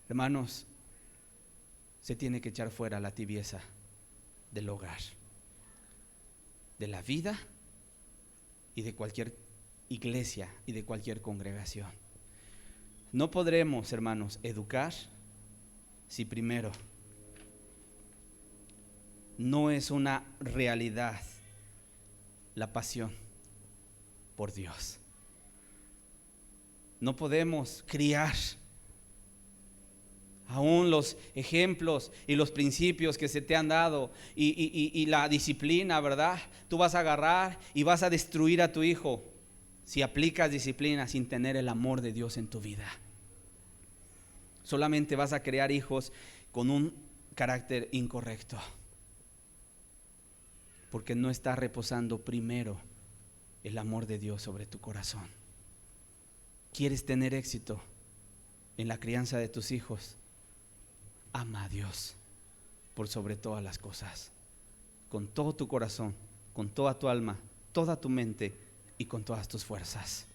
Hermanos, se tiene que echar fuera la tibieza del hogar, de la vida y de cualquier iglesia y de cualquier congregación. No podremos, hermanos, educar si primero no es una realidad la pasión por Dios. No podemos criar aún los ejemplos y los principios que se te han dado y la disciplina, ¿verdad? Tú vas a agarrar y vas a destruir a tu hijo. si aplicas disciplina sin tener el amor de Dios en tu vida. Solamente vas a crear hijos con un carácter incorrecto, porque no está reposando primero el amor de Dios sobre tu corazón. ¿Quieres tener éxito en la crianza de tus hijos? Ama a Dios por sobre todas las cosas, con todo tu corazón, con toda tu alma, toda tu mente y con todas tus fuerzas.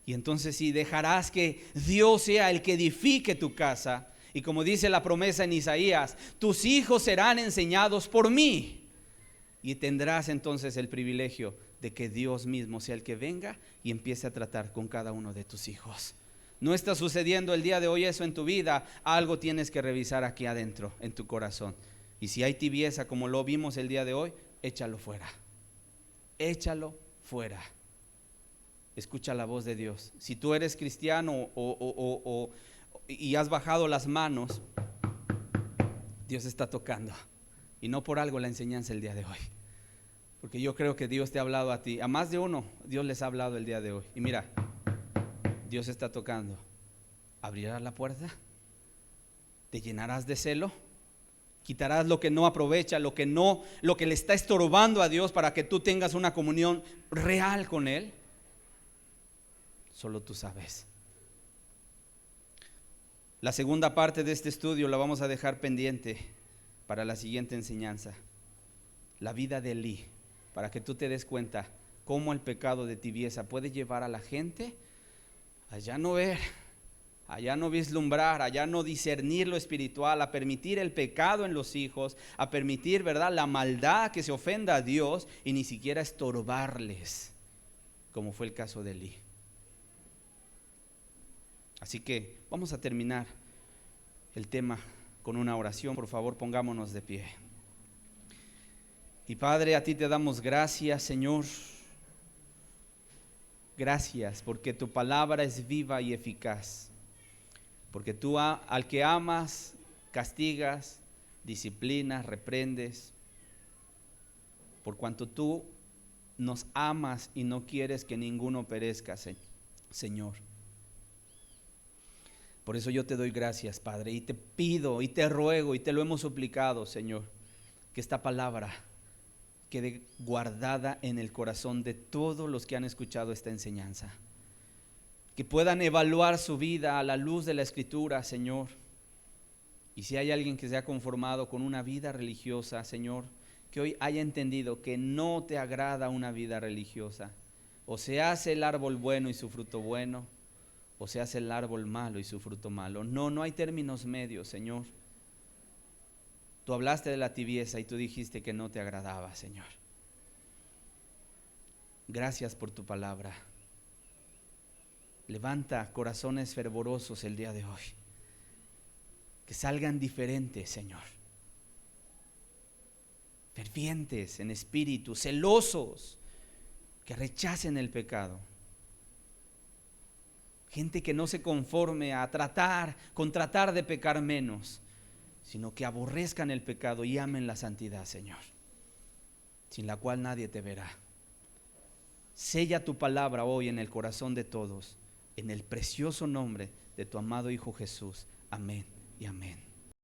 Y entonces sí, dejarás que Dios sea el que edifique tu casa. Y como dice la promesa en Isaías, tus hijos serán enseñados por mí. Y tendrás entonces el privilegio de que Dios mismo sea el que venga y empiece a tratar con cada uno de tus hijos. No está sucediendo el día de hoy eso en tu vida, algo tienes que revisar aquí adentro, en tu corazón. Y si hay tibieza como lo vimos el día de hoy, échalo fuera. Échalo fuera. Escucha la voz de Dios. Si tú eres cristiano y has bajado las manos, Dios está tocando. Y no por algo la enseñanza el día de hoy. Porque yo creo que Dios te ha hablado a ti. A más de uno, Dios les ha hablado el día de hoy. Y mira, Dios está tocando. ¿Abrirás la puerta? ¿Te llenarás de celo? ¿Quitarás lo que no aprovecha, lo que le está estorbando a Dios para que tú tengas una comunión real con Él? Solo tú sabes. La segunda parte de este estudio la vamos a dejar pendiente para la siguiente enseñanza. La vida de Elí, para que tú te des cuenta cómo el pecado de tibieza puede llevar a la gente a ya no ver, a ya no vislumbrar, a ya no discernir lo espiritual, a permitir el pecado en los hijos, a permitir, ¿verdad?, la maldad que se ofenda a Dios y ni siquiera estorbarles, como fue el caso de Elí. Así que vamos a terminar el tema con una oración. Por favor, pongámonos de pie. Y Padre, a ti te damos gracias, Señor. Gracias porque tu palabra es viva y eficaz. Porque tú al que amas, castigas, disciplinas, reprendes. Por cuanto tú nos amas y no quieres que ninguno perezca, Señor. Por eso yo te doy gracias, Padre, y te pido y te ruego y te lo hemos suplicado, Señor, que esta palabra quede guardada en el corazón de todos los que han escuchado esta enseñanza. Que puedan evaluar su vida a la luz de la Escritura, Señor. Y si hay alguien que se ha conformado con una vida religiosa, Señor, que hoy haya entendido que no te agrada una vida religiosa. O se hace el árbol bueno y su fruto bueno, o se hace el árbol malo y su fruto malo. No hay términos medios, Señor. Tú hablaste de la tibieza y tú dijiste que no te agradaba, Señor. Gracias por tu palabra. Levanta corazones fervorosos el día de hoy. Que salgan diferentes, Señor. Fervientes en espíritu, celosos, que rechacen el pecado. Gente que no se conforme a tratar de pecar menos, sino que aborrezcan el pecado y amen la santidad, Señor, sin la cual nadie te verá. Sella tu palabra hoy en el corazón de todos, en el precioso nombre de tu amado Hijo Jesús. Amén y amén.